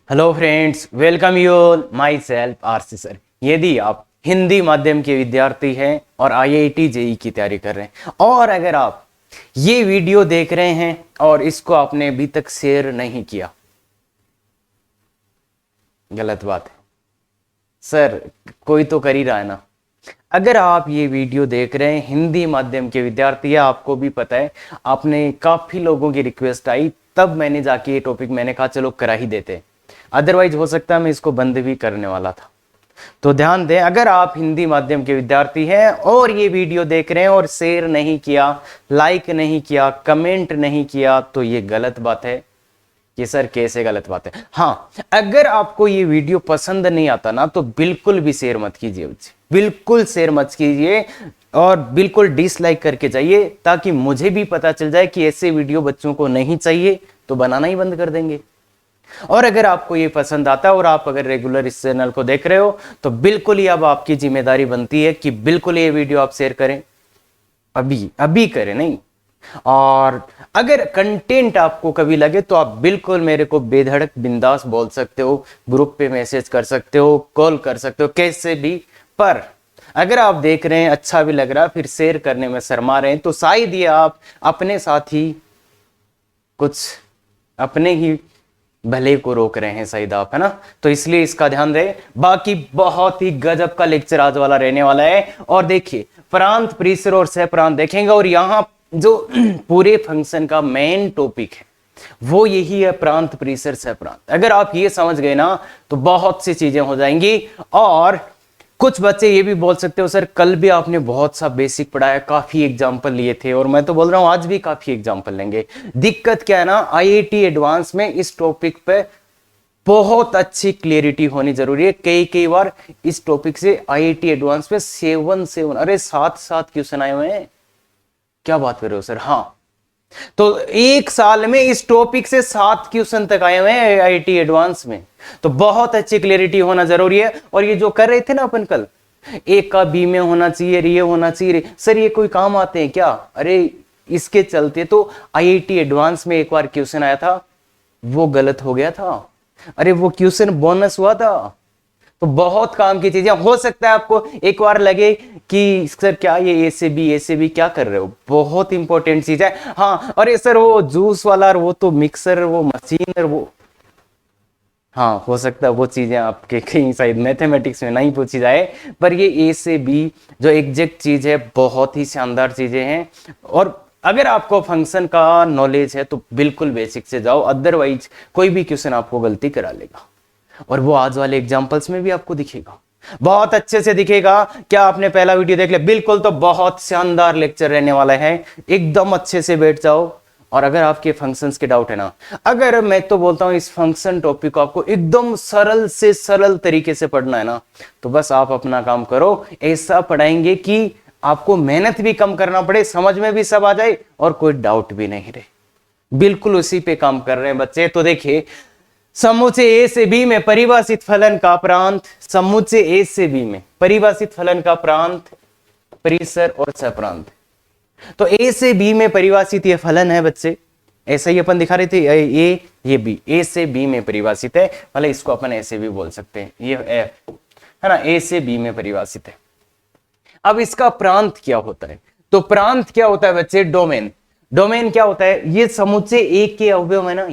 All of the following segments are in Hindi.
Hello friends, welcome you all my self RC sir. यदि आप हिंदी माध्यम के विद्यार्थी हैं और आईआईटी जेई की तैयारी कर रहे हैं और अगर आप ये वीडियो देख रहे हैं और इसको आपने अभी तक शेयर नहीं किया, गलत बात है सर। कोई तो कर ही रहा है ना। अगर आप ये वीडियो देख रहे हैं हिंदी माध्यम के विद्यार्थी है, आपको भी पता है, आपने काफी लोगों की रिक्वेस्ट आई, तब मैंने जाके ये टॉपिक मैंने कहा चलो करा ही देते, अदरवाइज हो सकता है मैं इसको बंद भी करने वाला था। तो ध्यान दें, अगर आप हिंदी माध्यम के विद्यार्थी हैं और ये वीडियो देख रहे हैं और शेयर नहीं किया, लाइक नहीं किया, कमेंट नहीं किया, तो ये गलत बात है। ये सर कैसे गलत बात है? हाँ, अगर आपको ये वीडियो पसंद नहीं आता ना तो बिल्कुल भी शेयर मत कीजिए, बिल्कुल शेयर मत कीजिए और बिल्कुल डिसलाइक करके जाइए, ताकि मुझे भी पता चल जाए कि ऐसे वीडियो बच्चों को नहीं चाहिए, तो बनाना ही बंद कर देंगे। और अगर आपको ये पसंद आता है और आप अगर रेगुलर इस चैनल को देख रहे हो तो बिल्कुल ही अब आपकी जिम्मेदारी बनती है कि बिल्कुल ये वीडियो आप शेयर करें, अभी अभी करें, नहीं। और अगर कंटेंट आपको कभी लगे तो आप बिल्कुल मेरे को बेधड़क बिंदास बोल सकते हो, ग्रुप पे मैसेज कर सकते हो, कॉल कर सकते हो, कैसे भी। पर अगर आप देख रहे हैं अच्छा भी लग रहा है फिर शेयर करने में शर्मा रहे हैं, तो शायद ये आप अपने साथ ही कुछ अपने ही भले को रोक रहे हैं, शायद आप, है ना। तो इसलिए इसका ध्यान रहे। बाकी बहुत ही गजब का लेक्चर आज वाला रहने वाला है। और देखिए, प्रांत, परिसर और सह प्रांत देखेंगे और यहाँ जो पूरे फंक्शन का मेन टॉपिक है वो यही है, प्रांत, परिसर, सह प्रांत। अगर आप ये समझ गए ना तो बहुत सी चीजें हो जाएंगी। और कुछ बच्चे ये भी बोल सकते हो सर कल भी आपने बहुत सा बेसिक पढ़ाया, काफी एग्जाम्पल लिए थे, और मैं तो बोल रहा हूं आज भी काफी एग्जाम्पल लेंगे। दिक्कत क्या है ना, आईआईटी एडवांस में इस टॉपिक पे बहुत अच्छी क्लियरिटी होनी जरूरी है। कई बार इस टॉपिक से आईआईटी एडवांस में 7 अरे 7 क्वेश्चन आए हुए हैं। क्या बात कर रहे हो सर? हाँ, तो एक साल में इस टॉपिक से 7 क्वेश्चन तक आए हुए हैं आईआईटी एडवांस में, तो बहुत अच्छी क्लियरिटी होना जरूरी है। और ये जो कर रहे थे ना अपन कल, एक का बी में होना चाहिए, ये होना चाहिए, सर ये कोई काम आते हैं क्या? अरे इसके चलते तो आईआईटी एडवांस में एक बार क्वेश्चन आया था, वो गलत हो गया था। अरे वो क्वेश्चन बोनस हुआ था। तो बहुत काम की चीजें। हो सकता है आपको एक बार लगे कि सर क्या ये ए से बी क्या कर रहे हो, बहुत इंपॉर्टेंट चीज है। हाँ, अरे सर वो जूस वाला, वो तो मिक्सर, वो मशीन, वो, हाँ हो सकता है वो चीजें आपके कहीं शायद मैथमेटिक्स में नहीं पूछी जाए, पर ये ए से बी जो एग्जैक्ट चीज है, बहुत ही शानदार चीजें हैं। और अगर आपको फंक्शन का नॉलेज है तो बिल्कुल बेसिक से जाओ, अदरवाइज कोई भी क्वेश्चन आपको गलती करा लेगा। और वो आज वाले एग्जाम्पल्स में भी आपको दिखेगा, बहुत अच्छे से दिखेगा। क्या आपने पहला वीडियो देख लिया? बिल्कुल, तो बहुत शानदार लेक्चर रहने वाला है, एकदम अच्छे से बैठ जाओ। और अगर आपके फंक्शंस के डाउट है ना, अगर मैं तो बोलता हूं इस फंक्शन टॉपिक को आपको एकदम सरल से सरल तरीके से पढ़ना है ना, तो बस आप अपना काम करो। ऐसा पढ़ाएंगे कि आपको मेहनत भी कम करना पड़े, समझ में भी सब आ जाए और कोई डाउट भी नहीं रहे। बिल्कुल उसी पे काम कर रहे हैं बच्चे। तो देखिए, समुच्चय ए से बी में परिभाषित फलन का प्रांत, समुच्चय ए से बी में परिभाषित फलन का प्रांत, परिसर और सहप्रांत। तो ए से बी में परिभाषित ये फलन है बच्चे, ऐसा ही अपन दिखा रहे थे, ए ये बी, ए से बी में परिभाषित है, मतलब इसको अपन ऐसे भी बोल सकते हैं, ये एफ है ना, ए से बी में परिभाषित है। अब इसका प्रांत क्या होता है? तो प्रांत क्या होता है बच्चे? डोमेन। डोमेन क्या होता है? ये समुच्चय ए के अवयव है ना,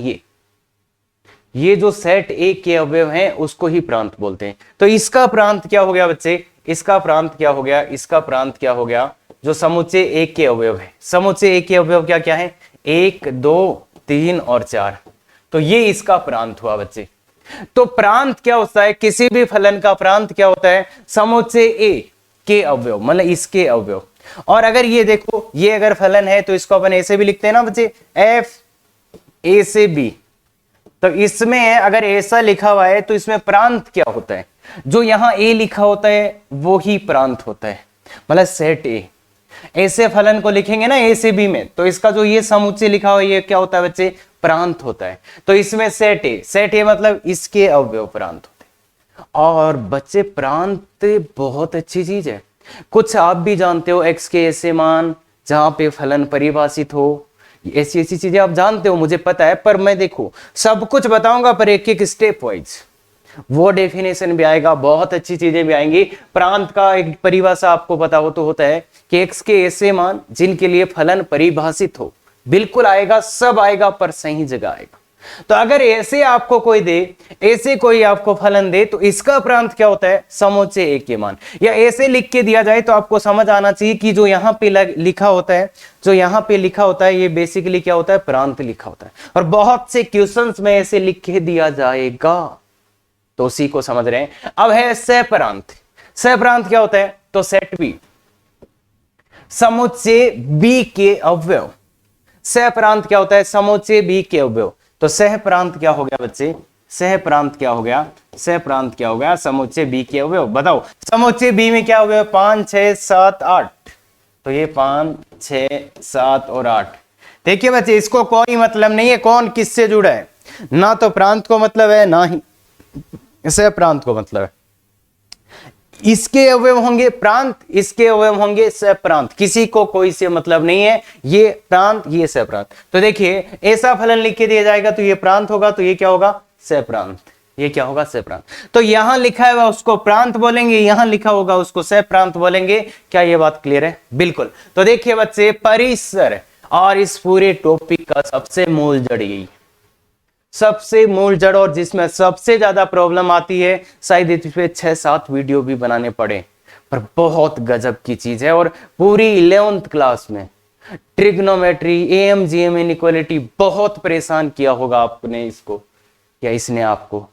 ये जो सेट ए के अवयव हैं उसको ही प्रांत बोलते हैं। तो इसका प्रांत क्या हो गया बच्चे? इसका प्रांत क्या हो गया? इसका प्रांत क्या हो गया? जो समुच्चय ए के अवयव है, समुच्चय ए के अवयव क्या क्या है? 1, 2, 3 और 4। तो ये इसका प्रांत हुआ बच्चे। तो प्रांत क्या होता है? किसी भी फलन का प्रांत क्या होता है? समुच्चय ए के अवयव, मतलब इसके अवयव। और अगर ये देखो, ये अगर फलन है तो इसको अपन ऐसे भी लिखते हैं ना बच्चे, एफ ए से बी। तो इसमें अगर ऐसा लिखा हुआ है तो इसमें प्रांत क्या होता है? जो यहां ए लिखा होता है वो ही प्रांत होता है, मतलब सेट ए। ऐसे फलन को लिखेंगे ना ए से बी में, तो इसका जो ये समुच्चय लिखा हुआ है ये क्या होता है बच्चे? प्रांत होता है। तो इसमें सेट ए मतलब इसके अवयव प्रांत होते हैं। और बच्चे प्रांत बहुत अच्छी चीज है। कुछ आप भी जानते हो, एक्स के ऐसे मान जहां पे फलन परिभाषित हो, ऐसी ऐसी चीजें आप जानते हो, मुझे पता है, पर मैं देखो सब कुछ बताऊंगा पर एक एक स्टेप वाइज वो डेफिनेशन भी आएगा, बहुत अच्छी चीजें भी आएंगी। प्रांत का एक परिभाषा आपको पता हो तो होता है कि एक्स के ऐसे मान जिनके लिए फलन परिभाषित हो, बिल्कुल आएगा, सब आएगा पर सही जगह आएगा। तो अगर ऐसे आपको कोई दे, ऐसे कोई आपको फलन दे, तो इसका प्रांत क्या होता है, समोच्चय ए के मान। या ऐसे लिख के दिया जाए तो आपको समझ आना चाहिए कि जो यहां पे लिखा होता है, जो यहां पे लिखा होता है, ये बेसिकली क्या होता है, प्रांत लिखा होता है। और बहुत से क्वेश्चंस में ऐसे लिख के दिया जाएगा, तो उसी को समझ रहे हैं। अब है सहप्रांत। सहप्रांत क्या होता है, तो सेट बी समुच्चय बी के अवयव। सहप्रांत क्या होता है, समुच्चय बी के अवयव। तो सहप्रांत क्या हो गया बच्चे, सहप्रांत क्या हो गया, सहप्रांत क्या हो गया, समुच्चय बी के अवयव। बताओ समुच्चय बी में क्या अवयव, 5 6 7 8। तो ये 5 6 7 और 8। देखिए बच्चे इसको कोई मतलब नहीं है कौन किससे जुड़ा है, ना तो प्रांत को मतलब है ना ही सहप्रांत को मतलब है। इसके अवयव होंगे प्रांत, इसके अवयव होंगे सहप्रांत, किसी को कोई से मतलब नहीं है, ये प्रांत ये सहप्रांत। तो देखिए ऐसा फलन लिख के दिया जाएगा तो ये प्रांत होगा, तो ये क्या होगा, सहप्रांत। ये क्या होगा, सहप्रांत। तो यहां लिखा है उसको प्रांत बोलेंगे, यहां लिखा होगा उसको सहप्रांत बोलेंगे। क्या ये बात क्लियर है, बिल्कुल। तो देखिए बच्चे परिसर और इस पूरे टॉपिक का सबसे मूल जड़ यही, सबसे मूल जड़, और जिसमें सबसे ज्यादा प्रॉब्लम आती है, शायद इस पे 6-7 वीडियो भी बनाने पड़े, पर बहुत गजब की चीज है। और पूरी 11th क्लास में ट्रिग्नोमेट्री, एएम जीएम इनइक्वालिटी बहुत परेशान किया होगा आपने इसको या इसने आपको।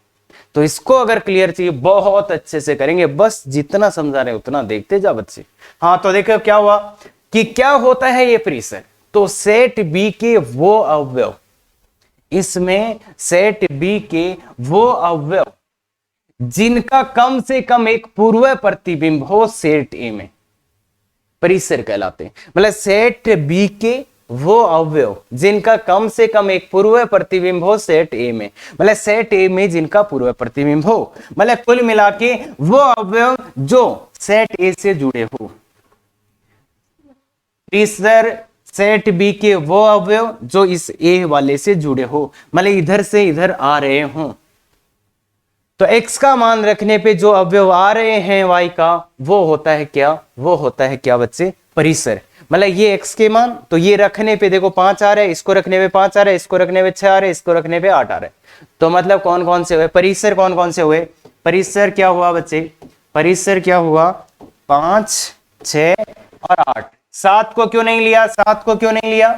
तो इसको अगर क्लियर चाहिए बहुत अच्छे से करेंगे, बस जितना समझा रहे उतना देखते जा बच्चे। हाँ तो देखो क्या हुआ कि क्या होता है ये परिसर, तो सेट बी के वो अवयव, इसमें सेट बी के वो अवयव जिनका कम से कम एक पूर्व प्रतिबिंब हो सेट ए में, परिसर कहलाते हैं। मतलब सेट बी के वो अवयव जिनका कम से कम एक पूर्व प्रतिबिंब हो सेट ए में, मतलब सेट ए में जिनका पूर्व प्रतिबिंब हो, मतलब कुल मिला के वो अवयव जो सेट ए से जुड़े हो। परिसर सेट बी के वो अवयव जो इस ए वाले से जुड़े हो, मतलब इधर से इधर आ रहे हो। तो x का मान रखने पे जो अवयव आ रहे हैं y का, वो होता है क्या, वो होता है क्या बच्चे, परिसर। मतलब ये x के मान, तो ये रखने पे देखो 5 आ रहे हैं, इसको रखने पे 5 आ रहे हैं, इसको रखने पे 6 आ रहे हैं, इसको रखने पे 8 आ रहे हैं। तो मतलब कौन कौन से हुए परिसर, कौन कौन से हुए परिसर, क्या हुआ बच्चे, परिसर क्या हुआ, 5 6 और 8। 7 को क्यों नहीं लिया, 7 को क्यों नहीं लिया,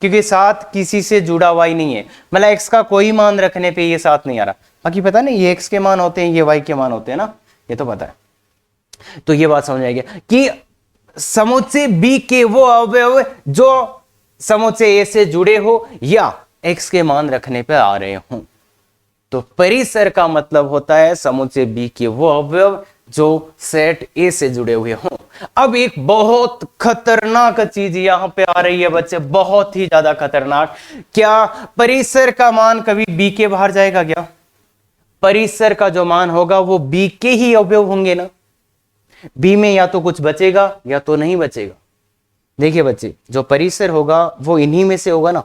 क्योंकि 7 किसी से जुड़ा हुआ ही नहीं है। मतलब x का कोई मान रखने पे ये 7 नहीं आ रहा। बाकी पता नहीं ये x के मान होते हैं, ये y के मान होते हैं ना, ये तो पता है। तो ये बात समझ आएगी कि समुच्चय b के वो अवयव जो समुच्चय a से जुड़े हो या x के मान रखने पे आ रहे हो। तो परिसर का मतलब होता है समुच्चय b के वो अवयव जो सेट ए से जुड़े हुए हों। अब एक बहुत खतरनाक चीज यहां पे आ रही है बच्चे, बहुत ही ज्यादा खतरनाक। क्या परिसर का मान कभी बी के बाहर जाएगा क्या, परिसर का जो मान होगा वो बी के ही अवयव होंगे ना, बी में या तो कुछ बचेगा या तो नहीं बचेगा। देखिए बच्चे जो परिसर होगा वो इन्हीं में से होगा ना,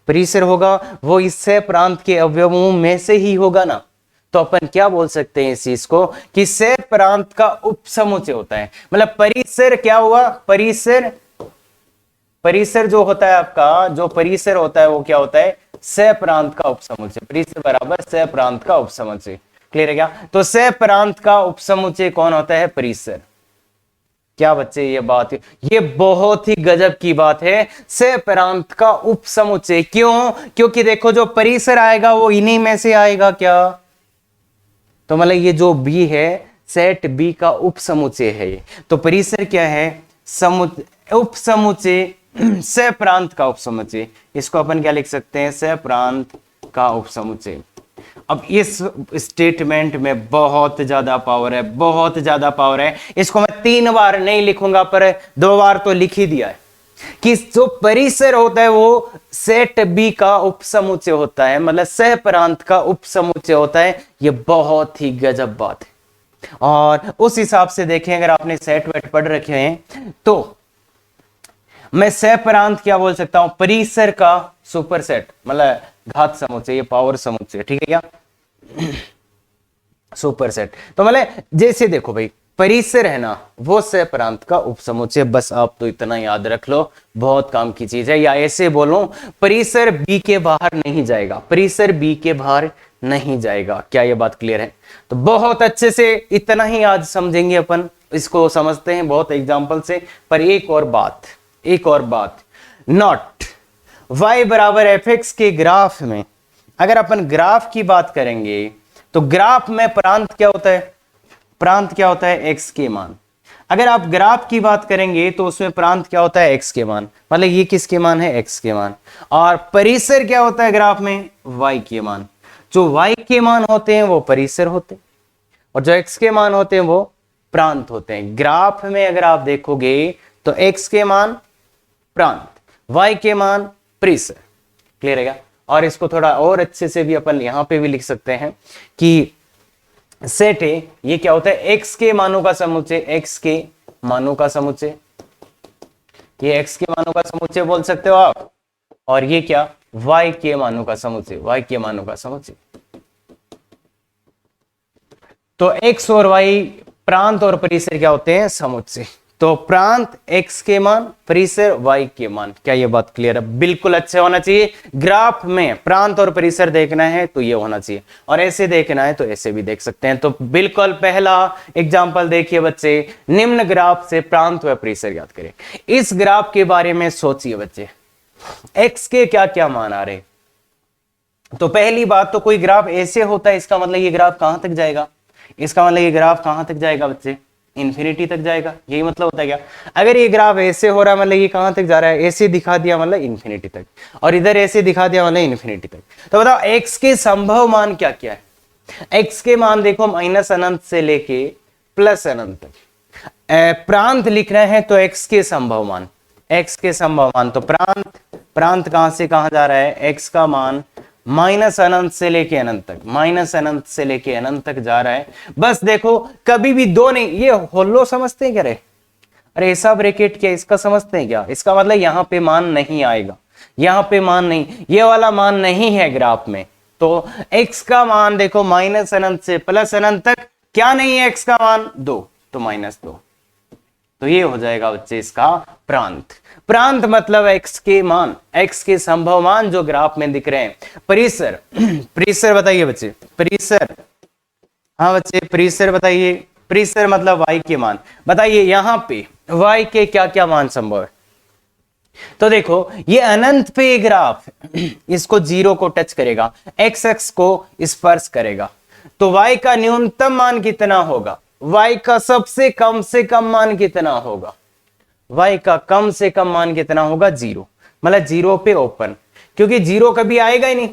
परिसर होगा वो इससे प्रांत के अवयवों में से ही होगा ना। तो अपन क्या बोल सकते हैं इस चीज को कि से प्रांत का उपसमुच्चय होता है। मतलब परिसर क्या हुआ, परिसर, परिसर जो होता है आपका, जो परिसर होता है वो क्या होता है, से प्रांत का उपसमुच्चय। परिसर बराबर से प्रांत का उपसमुच्चय। क्लियर है क्या, तो से प्रांत का उपसमुच्चय कौन होता है, परिसर। क्या बच्चे ये बात, ये बहुत ही गजब की बात है, से प्रांत का उपसमुच्चय। क्यों, क्योंकि देखो जो परिसर आएगा वो इन्हीं में से आएगा क्या, तो मतलब ये जो बी है सेट बी का उपसमुच्चय है ये। तो परिसर क्या है, उपसमुच्चय से प्रांत का उपसमुच्चय। इसको अपन क्या लिख सकते हैं, से प्रांत का उपसमुच्चय। अब इस स्टेटमेंट में बहुत ज्यादा पावर है, बहुत ज्यादा पावर है। इसको मैं 3 बार नहीं लिखूंगा पर 2 बार तो लिख ही दिया है कि जो परिसर होता है वो सेट बी का उपसमुच्चय होता है, मतलब सह प्रांत का उपसमुच्चय होता है। ये बहुत ही गजब बात है। और उस हिसाब से देखें अगर आपने सेट वेट पढ़ रखे हैं तो मैं सहप्रांत क्या बोल सकता हूं, परिसर का सुपरसेट, मतलब घात समुच्चय, ये पावर समुच्चय, ठीक है क्या, सुपरसेट। तो मतलब जैसे देखो भाई, परिसर है ना वो सहप्रांत का उपसमुच्चय, बस आप तो इतना याद रख लो, बहुत काम की चीज है। या ऐसे बोलो, परिसर बी के बाहर नहीं जाएगा, परिसर बी के बाहर नहीं जाएगा। क्या ये बात क्लियर है? तो बहुत अच्छे से इतना ही आज समझेंगे अपन, इसको समझते हैं बहुत एग्जांपल से। पर एक और बात, नॉट y बराबर एफ एक्स के ग्राफ में, अगर अपन ग्राफ की बात करेंगे तो ग्राफ में प्रांत क्या होता है, प्रांत क्या होता है, x के मान। अगर आप ग्राफ की बात करेंगे तो उसमें प्रांत क्या होता है, x के मान, मतलब ये किसके मान है, x के मान। और परिसर क्या होता है ग्राफ में, y के मान। जो y के मान होते हैं वो परिसर होते हैं, और जो x के मान होते हैं वो प्रांत होते हैं। ग्राफ में अगर आप देखोगे तो x के मान प्रांत, y के मान परिसर। क्लियर है क्या? और इसको थोड़ा और अच्छे से भी अपन यहां पे भी लिख सकते हैं कि सेट है, ये क्या होता है, x के मानों का समुच्चय, x के मानों का समुच्चय, ये x के मानों का समुच्चय बोल सकते हो आप। और ये क्या, y के मानों का समुच्चय, y के मानों का समुच्चय। तो x और y प्रांत और परिसर क्या होते हैं, समुच्चय। तो प्रांत x के मान, परिसर y के मान। क्या ये बात क्लियर है? बिल्कुल अच्छे होना चाहिए। ग्राफ में प्रांत और परिसर देखना है तो ये होना चाहिए, और ऐसे देखना है तो ऐसे भी देख सकते हैं। तो बिल्कुल पहला एग्जांपल देखिए बच्चे, निम्न ग्राफ से प्रांत व परिसर याद करें। इस ग्राफ के बारे में सोचिए बच्चे, x के क्या क्या मान आ रहे। तो पहली बात तो कोई ग्राफ ऐसे होता है, इसका मतलब ये ग्राफ कहां तक जाएगा, इसका मतलब ये ग्राफ कहां तक जाएगा बच्चे, इन्फिनिटी तक जाएगा। यही मतलब होता है क्या? अगर ये ग्राफ ऐसे हो रहा है मतलब ये कहां तक जा रहा है, ऐसे दिखा दिया मतलब इन्फिनिटी तक, और इधर ऐसे दिखा दिया मतलब इन्फिनिटी तक। तो बताओ x के संभव मान क्या क्या है। x के मान देखो माइनस अनंत से लेके प्लस अनंत तक। प्रांत लिख रहे हैं तो x के संभव मान, x के संभव मान। तो प्रांत कहां से कहां जा रहा है, x का मान माइनस अनंत से लेके अनंत तक, माइनस अनंत से लेके अनंत तक जा रहा है। बस देखो कभी भी दो नहीं, ये होलो समझते हैं क्या रे, अरे ऐसा ब्रैकेट क्या, इसका समझते हैं क्या, इसका मतलब यहां पे मान नहीं आएगा, यहां पे मान नहीं, ये वाला मान नहीं है ग्राफ में। तो x का मान देखो माइनस अनंत से प्लस अनंत तक क्या नहीं है, x का मान 2, तो -2। तो ये हो जाएगा बच्चे इसका प्रांत। प्रांत मतलब x के मान, x के संभव मान जो ग्राफ में दिख रहे हैं। परिसर, परिसर बताइए बच्चे, परिसर, हाँ बच्चे परिसर बताइए। परिसर मतलब y के मान। बताइए यहां पे y के क्या क्या मान संभव है। तो देखो ये अनंत पे ग्राफ, इसको 0 को टच करेगा, x एक्स को स्पर्श करेगा, तो y का न्यूनतम मान कितना होगा, y का सबसे कम से कम मान कितना होगा, y का कम से कम मान कितना होगा, 0। मतलब 0 पे ओपन, क्योंकि 0 कभी आएगा ही नहीं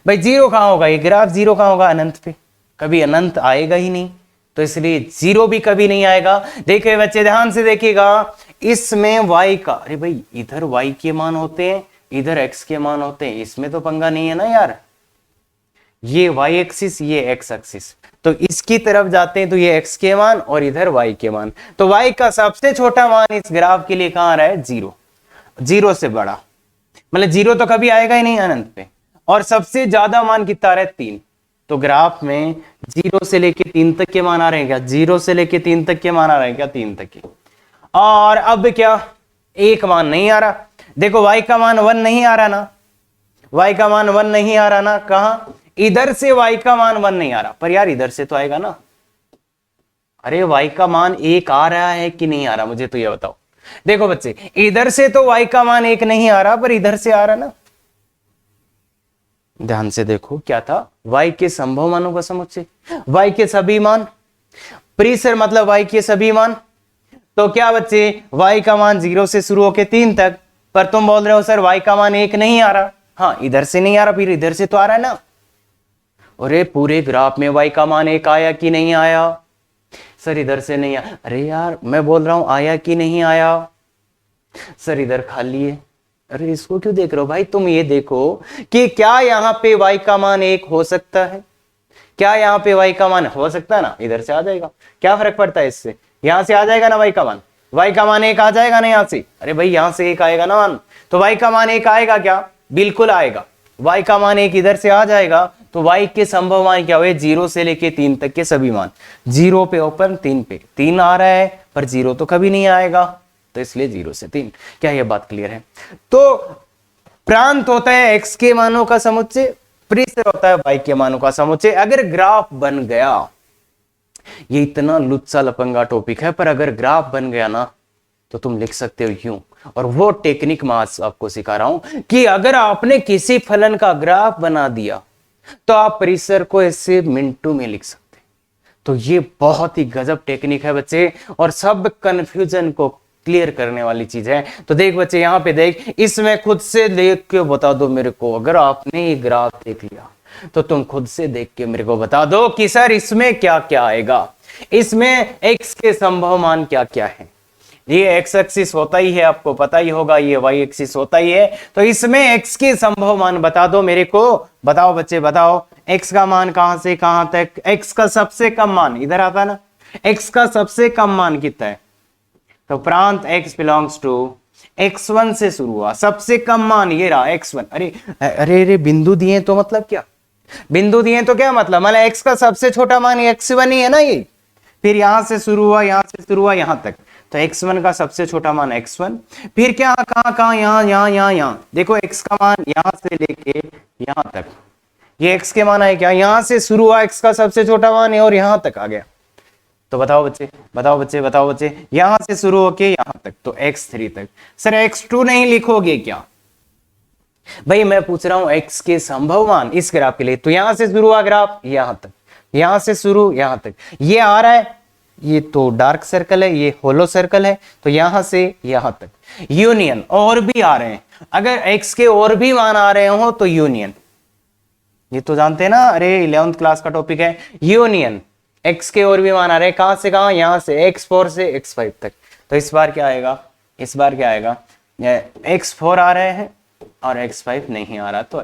भाई। 0 कहां होगा, ये ग्राफ 0 कहां होगा, अनंत पे, कभी अनंत आएगा ही नहीं, तो इसलिए 0 भी कभी नहीं आएगा। देखिए बच्चे ध्यान से देखिएगा, इसमें y का, अरे भाई इधर y के मान होते हैं, इधर x के मान होते हैं, इसमें तो पंगा नहीं है ना यार। ये y एक्सिस, ये x एक्सिस, तो इसकी तरफ जाते हैं तो ये x के मान और इधर y के मान। तो y का सबसे छोटा मान इस ग्राफ के लिए कहां आ रहा है, 0। 0 से बड़ा मतलब 0 तो कभी आएगा ही नहीं अनंत पे, और सबसे ज्यादा मान कितना आ रहा है, 3। तो ग्राफ में 0 से लेके 3 तक के मान आ रहे हैं क्या, 0 से लेके 3 तक के मान आ रहे हैं क्या, 3 तक के। और अब क्या, एक मान नहीं आ रहा। देखो y का मान 1 नहीं आ रहा ना, y का मान 1 नहीं आ रहा ना, कहां, इधर से y का मान 1 नहीं आ रहा, पर यार इधर से तो आएगा ना। अरे y का मान 1 आ रहा है कि नहीं आ रहा, मुझे तो ये बताओ। देखो बच्चे इधर से तो y का मान 1 नहीं आ रहा, पर इधर से आ रहा ना। ध्यान से देखो क्या था, y के संभव मानों का समुच्चय, y के सभी मान, परिसर मतलब y के सभी मान। तो क्या बच्चे, y का मान 0 से शुरू होके 3 तक, पर तुम बोल रहे हो सर y का मान 1 नहीं आ रहा। हाँ इधर से नहीं आ रहा, फिर इधर से तो आ रहा है ना। अरे पूरे ग्राफ में y का मान 1 आया कि नहीं आया, सर इधर से नहीं आया। अरे यार मैं बोल रहा हूं आया कि नहीं आया, सर इधर खाली है। अरे इसको क्यों देख रहे हो भाई, तुम ये देखो कि क्या यहां पे y का मान 1 हो सकता है, क्या यहां पे y का मान हो सकता है ना, इधर से आ जाएगा, क्या फर्क पड़ता है इससे, यहां से आ जाएगा ना y का मान। y का मान 1 आ जाएगा ना यहां से, अरे भाई यहां से 1 आएगा ना मान, तो y का मान 1 आएगा क्या, बिल्कुल आएगा। y का मान 1 इधर से आ जाएगा, तो y के संभव मान क्या हुए, 0 से लेके 3 तक के सभी मान। 0 पे ओपन, 3 पे 3 आ रहा है, पर 0 तो कभी नहीं आएगा, तो इसलिए 0 से 3। क्या ये बात क्लियर है? तो प्रांत होता है x के मानों का समुच्चय, परिसर होता है y के मानों का समुच्चय। अगर ग्राफ बन गया, ये इतना लुच्चा लपंगा टॉपिक है, पर अगर ग्राफ बन गया ना तो तुम लिख सकते हो यूं, और वो टेक्निक मैं आज आपको सिखा रहा हूं कि अगर आपने किसी फलन का ग्राफ बना दिया तो आप परिसर को ऐसे मिनटों में लिख सकते। तो ये बहुत ही गजब टेक्निक है बच्चे, और सब कंफ्यूजन को क्लियर करने वाली चीज है। तो देख बच्चे, यहां पे देख, इसमें खुद से देख के बता दो मेरे को, अगर आपने ये ग्राफ देख लिया तो तुम खुद से देख के मेरे को बता दो कि सर इसमें क्या क्या आएगा, इसमें x के संभव मान क्या क्या है। ये x एक्सिस होता ही है, आपको पता ही होगा, ये y एक्सिस होता ही है, तो इसमें x के संभव मान बता दो मेरे को। बताओ बच्चे बताओ, x का मान कहां से कहां तक, x का सबसे कम मान इधर आता है ना, x का सबसे कम मान कितना है, तो प्रांत x बिलोंग्स टू x1 से शुरू हुआ, सबसे कम मान ये रहा x1। अरे अरे अरे बिंदु दिए तो मतलब क्या, बिंदु दिए तो क्या मतलब, मतलब x का सबसे छोटा मान x1 ही है ना ये, फिर यहां से शुरू हुआ, यहां से शुरू हुआ यहां तक, तो x1 का सबसे छोटा मान x1, फिर क्या कहां यहां देखो x का मान यहां से लेके यहां तक, ये x के मान है क्या, यहां से शुरू हुआ x का सबसे छोटा मान है और यहां तक आ गया। तो बताओ बच्चे बताओ बच्चे बताओ बच्चे, यहां से शुरू होके यहां तक, तो x3 तक। सर x2 नहीं लिखोगे क्या, भाई मैं पूछ रहा हूं x के संभव मान इस ग्राफ के लिए, तो यहां से शुरू हुआ ग्राफ यहां तक, यहां से शुरू यहां तक, ये आ रहा है, ये तो डार्क सर्कल है, ये होलो सर्कल है, तो यहां से यहां तक यूनियन, और भी आ रहे हैं, अगर x के और भी मान आ रहे हो तो यूनियन, ये तो जानते हैं ना, अरे 11th क्लास का टॉपिक है यूनियन, x के और भी मान आ रहे हैं, कहां से कहां, यहां से x4 से x5 तक। तो इस बार क्या आएगा, इस बार क्या आएगा, x4 आ रहे हैं और x5 नहीं आ रहा, तो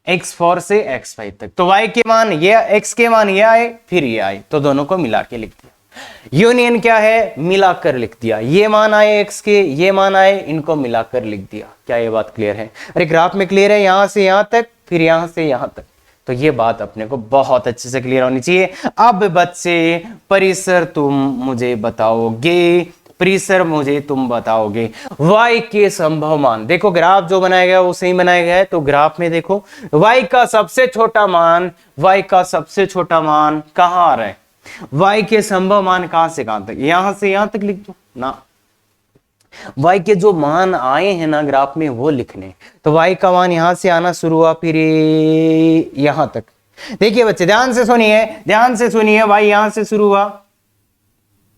x4 से x5 तक, तो y के मान ये, x के मान ये आए, फिर ये आए, तो दोनों को मिला के लिख दिया। यूनियन क्या है, मिलाकर लिख दिया, ये मान आए x के, ये मान आए, इनको मिलाकर लिख दिया। क्या ये बात क्लियर है? अरे ग्राफ में क्लियर है, यहां से यहां तक, फिर यहां से यहां तक, तो ये बात अपने को बहुत अच्छे से क्लियर होनी चाहिए। अब बच्चे परिसर तुम मुझे बताओगे, परिसर मुझे तुम बताओगे, y के संभव मान, देखो ग्राफ जो बनाया गया वो सही बनाया गया है, तो ग्राफ में देखो y का सबसे छोटा मान, y का सबसे छोटा मान कहां आ रहा है, y के संभव मान कहां से कहां तक, यहां से यहां तक लिख दो ना, y के जो मान आए हैं ना ग्राफ में वो लिखने, तो y का मान यहां से आना शुरू हुआ, फिर यहां तक। देखिए बच्चे ध्यान से सुनिए, ध्यान से सुनिए, y यहां से शुरू हुआ,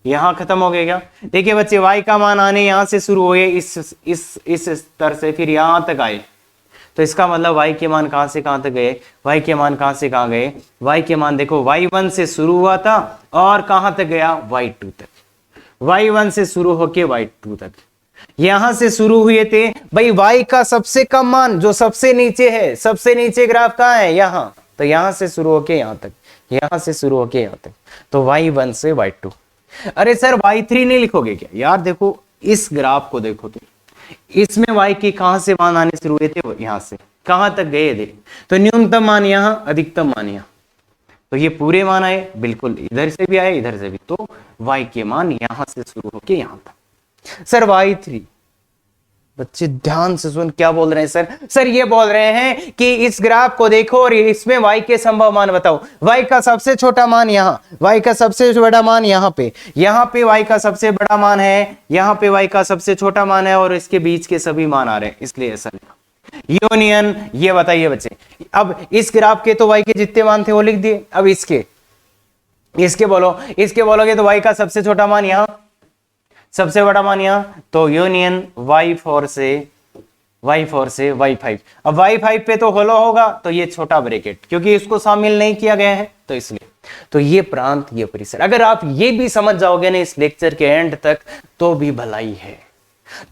यहां खत्म हो गया क्या, देखिए बच्चे y का मान आने यहां से शुरू हुए, इस स्तर से फिर यहां तक आए, तो इसका मतलब y के मान कहां से कहां तक गए, y के मान कहां से कहां गए, y के मान देखो y1 से शुरू हुआ था और कहां तक गया, y2 तक, y1 से शुरू होके y2 तक, यहां से शुरू हुए थे भाई, y का सबसे कम मान जो सबसे नीचे है, सबसे नीचे ग्राफ कहां है, यहां, तो यहां से शुरू होके यहां तक, यहां से शुरू होके यहां तक, तो y1 से y2। अरे सर y3 नहीं लिखोगे क्या, यार देखो इस ग्राफ को देखो, तो इसमें y के कहां से मान आने शुरू हुए थे, यहां से कहां तक गए थे, तो न्यूनतम मान यहां, अधिकतम मान यहां, तो ये पूरे मान आए, बिल्कुल इधर से भी आए इधर से भी, तो y के मान यहां से शुरू होके यहां तक। सर y3, बच्चे ध्यान से सुन, क्या बोल रहे हैं सर, सर ये बोल रहे हैं कि इस ग्राफ को देखो और इसमें y के संभव मान बताओ, y का सबसे छोटा मान यहाँ, y का सबसे बड़ा मान यहाँ पे y का सबसे बड़ा मान है, यहाँ पे y का सबसे छोटा मान है, और इसके बीच के सभी मान आ रहे हैं, इसलिए ऐसा लिखा यूनियन। ये बताइए बच्चे, अब इस ग्राफ के तो y के जितने मान थे वो लिख दिए, अब इसके बोलोगे तो y का सबसे छोटा मान यहाँ, सबसे बड़ा मान यहां, तो यूनियन y4 से y5। अब y5 पे तो होलो होगा, तो ये छोटा ब्रैकेट, क्योंकि इसको शामिल नहीं किया गया है, तो इसलिए, तो ये प्रांत, ये परिसर, अगर आप ये भी समझ जाओगे ना इस लेक्चर के एंड तक, तो भी भलाई है,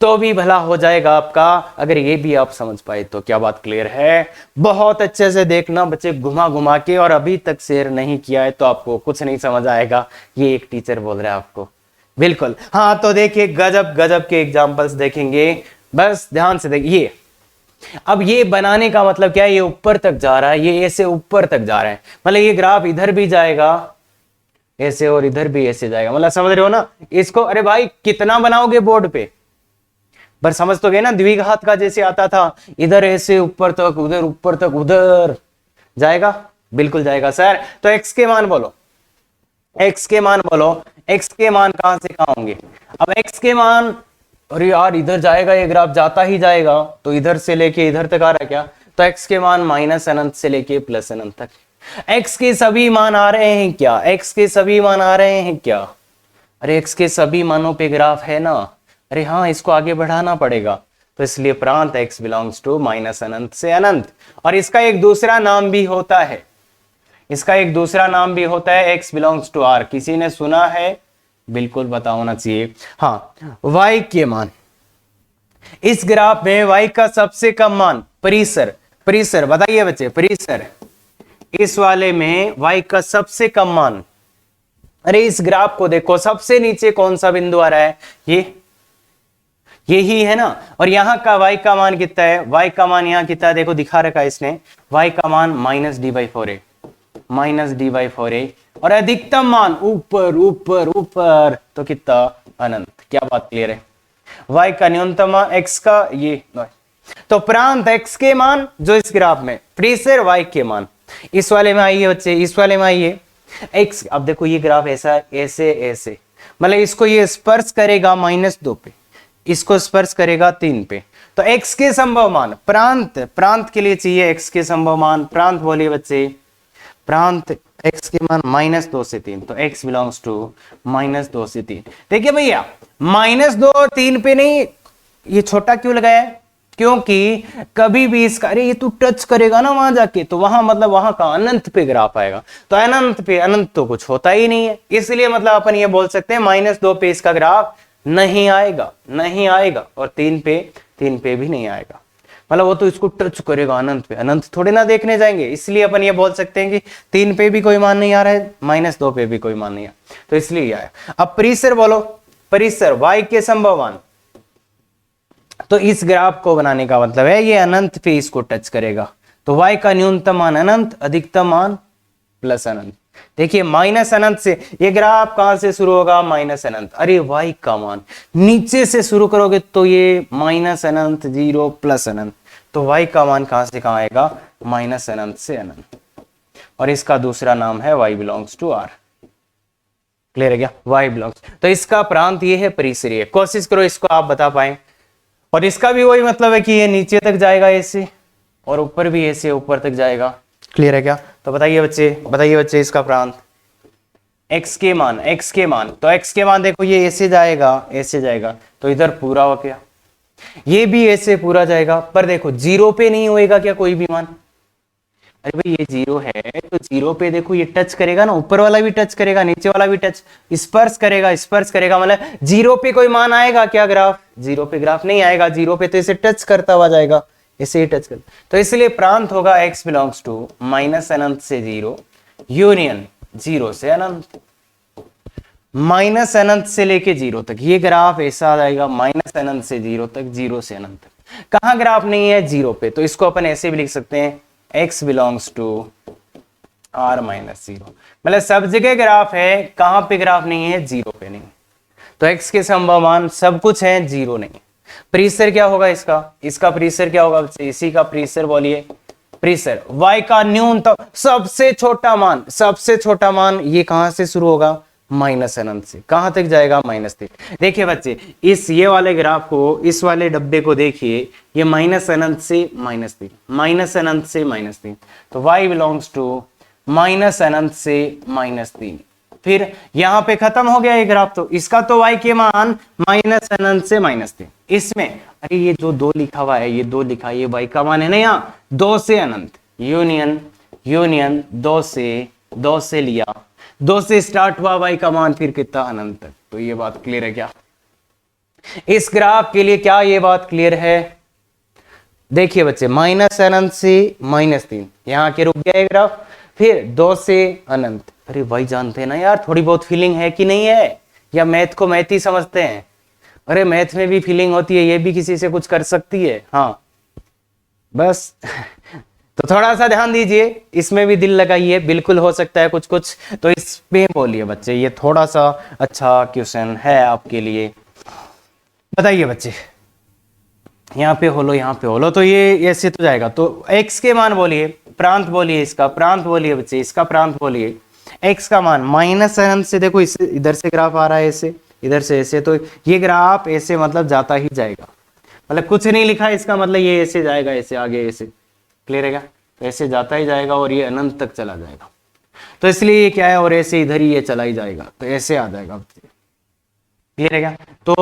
तो भी भला हो जाएगा आपका, अगर ये भी आप समझ पाए तो। क्या बात क्लियर है? बहुत अच्छे से देखना बच्चे, घुमा घुमा के, और अभी तक शेयर नहीं किया है तो आपको कुछ नहीं समझ आएगा, ये एक टीचर बोल रहा है आपको, बिल्कुल। हाँ तो देखिए गजब गजब के एग्जांपल्स देखेंगे, बस ध्यान से देखिए। अब ये बनाने का मतलब क्या है, ये ऊपर तक जा रहा है, ये ऐसे ऊपर तक जा रहा है, मतलब ये ग्राफ इधर भी जाएगा ऐसे और इधर भी ऐसे जाएगा, मतलब समझ रहे हो ना इसको। अरे भाई कितना बनाओगे बोर्ड पे, पर समझ तो गए ना, द्विघात का जैसे आता था, इधर ऐसे ऊपर तक उधर, ऊपर तक उधर जाएगा, बिल्कुल जाएगा सर। तो x के मान बोलो, x के मान बोलो, x के मान कहां से कहां होंगे। अब x के मान, अरे यार इधर जाएगा, ये ग्राफ जाता ही जाएगा, तो इधर से लेके इधर तक आ रहा है क्या, तो x के मान माइनस अनंत से लेके प्लस अनंत तक। x के सभी मान आ रहे हैं क्या, x के सभी मान आ रहे हैं क्या, अरे x के सभी मानों पे ग्राफ है ना, अरे हाँ इसको आगे बढ़ाना पड़ेगा, तो इसलिए प्रांत x बिलोंग्स टू माइनस अनंत से अनंत। और इसका एक दूसरा नाम भी होता है, इसका एक दूसरा नाम भी होता है x बिलोंग्स टू r, किसी ने सुना है, बिल्कुल पता होना चाहिए। हाँ y के मान, इस ग्राफ में y का सबसे कम मान परिसर, परिसर बताइए बच्चे, परिसर इस वाले में y का सबसे कम मान, अरे इस ग्राफ को देखो सबसे नीचे कौन सा बिंदु आ रहा है, यही है ना, और यहां का y का मान कितना है, y का मान यहां कितना है, देखो दिखा रखा है इसने, y का मान माइनस डी बाई फोर है, माइनस डी बाई फोर है, और अधिकतम मान ऊपर ऊपर ऊपर, तो कितना अनंत। क्या बात क्लियर है, y का न्यूनतम मान x का ये, तो प्रांत x के मान जो इस ग्राफ में, परिसर y के मान, इस वाले में आइए बच्चे, इस वाले में आइए x। अब देखो ये ग्राफ ऐसा ऐसे ऐसे, मतलब इसको ये स्पर्श करेगा -2 पे, इसको स्पर्श करेगा 3 पे, तो x के संभव मान, प्रांत, प्रांत के लिए चाहिए x के संभव मान, प्रांत बोलिए बच्चे, प्रांत x के मान -2 से 3, तो x बिलोंग्स टू -2 से 3। देखिए भैया -2 और 3 पे नहीं, ये छोटा क्यों लगाया है, क्योंकि कभी भी इसका, अरे ये तू टच करेगा ना वहां जाके, तो वहां मतलब वहां का अनंत पे ग्राफ आएगा, तो अनंत पे अनंत तो कुछ होता ही नहीं है, इसलिए मतलब अपन ये बोल सकते हैं -2 पे इसका ग्राफ नहीं आएगा, नहीं आएगा, और 3 पे भी नहीं आएगा, मतलब वो तो इसको टच करेगा अनंत पे, अनंत थोड़े ना देखने जाएंगे, इसलिए अपन ये बोल सकते हैं कि 3 पे भी कोई मान नहीं आ रहा है, -2 पे भी कोई मान नहीं आ, तो इसलिए आया। अब परिसर बोलो, परिसर y के संभव मान, तो इस ग्राफ को बनाने का मतलब है ये अनंत पे इसको टच करेगा, तो y का न्यूनतम मान अनंत, अधिकतम मान प्लस अनंत। देखिए माइनस अनंत से ये ग्राफ कहां से शुरू होगा, माइनस अनंत, अरे y का मान नीचे से शुरू करोगे तो ये माइनस अनंत 0 प्लस अनंत, तो y का मान कहां से कहां आएगा, माइनस अनंत से अनंत, और इसका दूसरा नाम है y belongs to r। Clear है क्या, y बिलोंग्स, तो इसका प्रांत ये है, परिसरीय, कोशिश करो इसको आप बता पाए, और इसका भी वही मतलब है कि ये नीचे तक जाएगा ऐसे, और ऊपर भी ऐसे ऊपर तक जाएगा। क्लियर है क्या, तो बताइए बच्चे, बताइए बच्चे इसका प्रांत, x के मान, x के मान, तो x के मान देखो ये ऐसे जाएगा, ऐसे जाएगा, तो इधर पूरा हो गया, ये भी ऐसे पूरा जाएगा, पर देखो 0 पे नहीं होएगा क्या कोई भी मान, अरे भाई ये 0 है, तो 0 पे देखो ये टच करेगा ना, ऊपर वाला भी टच करेगा, नीचे वाला भी टच, स्पर्श करेगा, स्पर्श करेगा, मतलब 0 पे कोई मान आएगा क्या ग्राफ, 0 पे ग्राफ नहीं आएगा, 0 पे तो इसे टच करता हुआ जाएगा, इसे ही टच कर, तो इसलिए प्रांत होगा x बिलोंग्स टू माइनस अनंत से 0 यूनियन 0 से अनंत, माइनस अनंत से लेके 0 तक, ये ग्राफ ऐसा आ जाएगा माइनस अनंत से 0 तक, 0 से अनंत तक। कहां ग्राफ नहीं है, 0 पे, तो इसको अपन ऐसे भी लिख सकते हैं x belongs to r minus 0, मतलब सब जगह ग्राफ है, कहां पे ग्राफ नहीं है, 0 पे नहीं, तो x के संभव मान सब कुछ है, 0 नहीं। परिसर क्या होगा इसका, इसका परिसर क्या होगा, इसी का परिसर बोलिए, परिसर y का न्यूनतम सबसे छोटा मान, सबसे छोटा मान ये कहां से शुरू होगा, माइनस अनंत से, कहां तक जाएगा, -3। देखिए बच्चे इस ये वाले ग्राफ को, इस वाले डब्बे को देखिए, ये माइनस अनंत से -3, माइनस अनंत से -3, तो y बिलोंग्स टू माइनस अनंत से -3, फिर यहां पे खत्म हो गया ये ग्राफ, तो इसका तो y के मान माइनस अनंत से -3, इसमें अरे ये जो 2 लिखा हुआ है, ये 2 लिखा है, ये y का मान है ना, यहाँ 2 से अनंत, यूनियन यूनियन 2 से लिया, 2 से स्टार्ट हुआ y का मान, फिर कितना अनंत तक, तो ये बात क्लियर है क्या, इस ग्राफ के लिए क्या ये बात क्लियर है। देखिए बच्चे माइनस अनंत से -3, यहां के रुक गया ग्राफ, फिर 2 से अनंत, अरे भाई जानते हैं ना यार, थोड़ी बहुत फीलिंग है कि नहीं है, या मैथ को मैथ ही समझते हैं? अरे मैथ में भी फीलिंग होती है, ये भी किसी से कुछ कर सकती है। हाँ बस तो थोड़ा सा ध्यान दीजिए, इसमें भी दिल लगाइए, बिल्कुल हो सकता है कुछ कुछ तो इसमें बोलिए बच्चे, ये थोड़ा सा अच्छा क्वेश्चन है आपके लिए। बताइए बच्चे, यहाँ पे होलो, यहाँ पे होलो, तो ये ऐसे तो जाएगा। तो x के मान बोलिए, प्रांत बोलिए, इसका प्रांत बोलिए बच्चे, इसका प्रांत बोलिए। x का मान माइनस अनंत से, देखो इस इधर से ग्राफ आ रहा है ऐसे, इधर से ऐसे, तो ये ग्राफ ऐसे मतलब जाता ही जाएगा, मतलब कुछ नहीं लिखा इसका मतलब ये ऐसे जाएगा, ऐसे आगे ऐसे, क्लियर है क्या? तो ऐसे जाता ही जाएगा और ये अनंत तक चला जाएगा, तो इसलिए ये क्या है, और ऐसे इधर ही ये चला ही जाएगा, तो ऐसे आ जाएगा, क्लियर है क्या? तो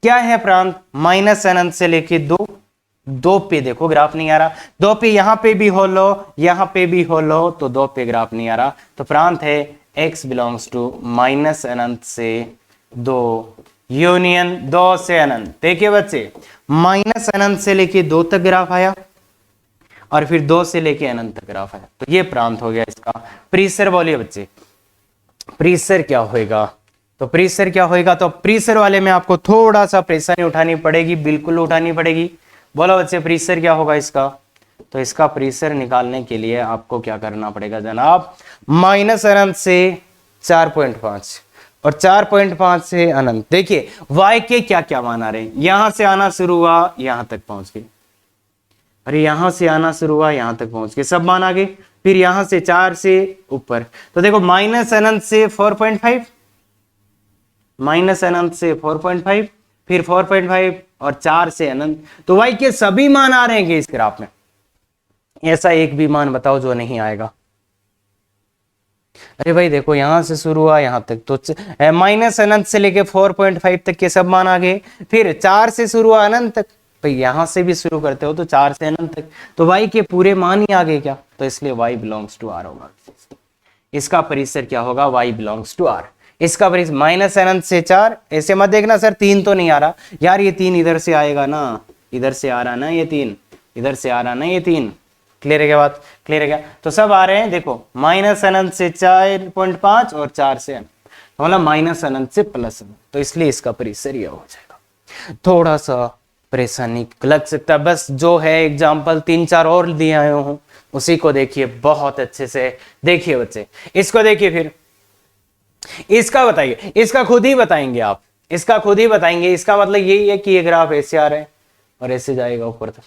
क्या है प्रांत? माइनस अनंत से लेके दो पे, देखो ग्राफ नहीं आ रहा, दो पे, यहां पे भी हो लो, यहां पे भी हो लो, तो दो पे ग्राफ नहीं आ रहा, तो प्रांत है x बिलोंग्स टू माइनस अनंत से दो यूनियन दो से अनंत। देखिए बच्चे, माइनस अनंत से लेके दो तक ग्राफ आया और फिर दो से लेके अनंत तक ग्राफ आया, तो ये प्रांत हो गया इसका। प्रीसर बोलिए बच्चे, प्रीसर क्या होएगा? तो प्रेशर क्या होएगा? तो प्रेशर वाले में आपको थोड़ा सा परेशानी उठानी पड़ेगी, बिल्कुल उठानी पड़ेगी। बोलो बच्चे, प्रेशर क्या होगा इसका? तो इसका प्रेशर निकालने के लिए आपको क्या करना पड़ेगा जनाब? माइनस अनंत से 4.5 और 4.5 से अनंत। देखिए y के क्या क्या मान आ रहे हैं, यहां से आना शुरू हुआ, यहां तक पहुंच गए, अरे यहां से आना शुरू हुआ, यहां तक पहुंच गए, सब मान आ गए। फिर यहां से 4 से ऊपर, तो देखो माइनस अनंत से 4.5, माइनस अनंत से 4.5, फिर 4.5 और 4 से अनंत, तो y के सभी मान आ रहे हैं इस ग्राफ में। ऐसा एक भी मान बताओ जो नहीं आएगा? अरे भाई देखो, यहां से शुरू हुआ यहां तक, तो माइनस अनंत से लेके 4.5 तक के सब मान आ गए, फिर 4 से शुरू हुआ अनंत तक, भाई यहां से भी शुरू करते हो तो 4 से अनंत तक, तो y के पूरे मान ही आ गए क्या? तो इसलिए y बिलोंग्स टू r होगा। इसका परिसर क्या होगा? y belongs to r। इसका परिसर माइनस अनंत से 4, ऐसे मत देखना सर 3 तो नहीं आ रहा यार, ये 3 इधर से आएगा ना, इधर से आ रहा ना ये 3, इधर से आ रहा ना ये 3, क्लियर है क्या बात? क्लियर है क्या? तो सब आ रहे हैं, देखो माइनस अनंत से 4.5 और 4 से अनंत, मतलब माइनस अनंत से प्लस अनंत, तो इसलिए इसका परिसर यह हो जाएगा। थोड़ा सा परेशानी लग सकता है, बस जो है एग्जाम्पल 3-4 और दिए आए हूं, उसी को देखिए बहुत अच्छे से। देखिए बच्चे, इसको देखिए, फिर इसका बताइए, इसका खुद ही बताएंगे आप, इसका खुद ही बताएंगे। इसका मतलब यही है कि ये ग्राफ ऐसे आ रहा है और ऐसे जाएगा ऊपर तक,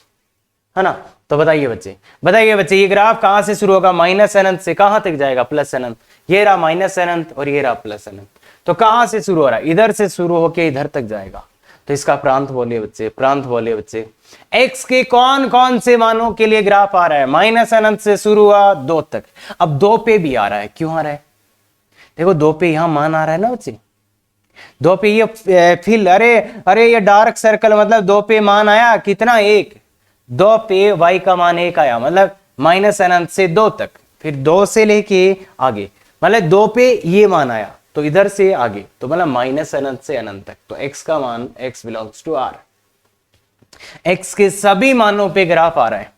है ना? तो बताइए बच्चे, बताइए बच्चे, ये ग्राफ कहां से शुरू होगा? माइनस अनंत से कहां तक जाएगा? प्लस अनंत। ये रहा माइनस अनंत और ये रहा प्लस अनंत, तो कहां से शुरू हो रहा है? इधर से शुरू होके इधर तक जाएगा, तो इसका प्रांत बोलिए बच्चे, प्रांत बोलिए बच्चे। x के कौन कौन से मानों के लिए ग्राफ आ रहा है? माइनस अनंत से शुरू हुआ 2 तक, अब 2 पे भी आ रहा है, क्यों आ रहा है? देखो 2 पे यहां मान आ रहा है ना बच्चे, 2 पे ये फिल, अरे अरे ये डार्क सर्कल, मतलब 2 पे मान आया कितना? 1। 2 पे y का मान 1 आया, मतलब माइनस अनंत से 2 तक, फिर 2 से लेके आगे, मतलब 2 पे ये मान आया, तो इधर से आगे, तो मतलब माइनस अनंत से अनंत तक, तो x का मान x belongs to r। x के सभी मानों पे ग्राफ आ रहा है,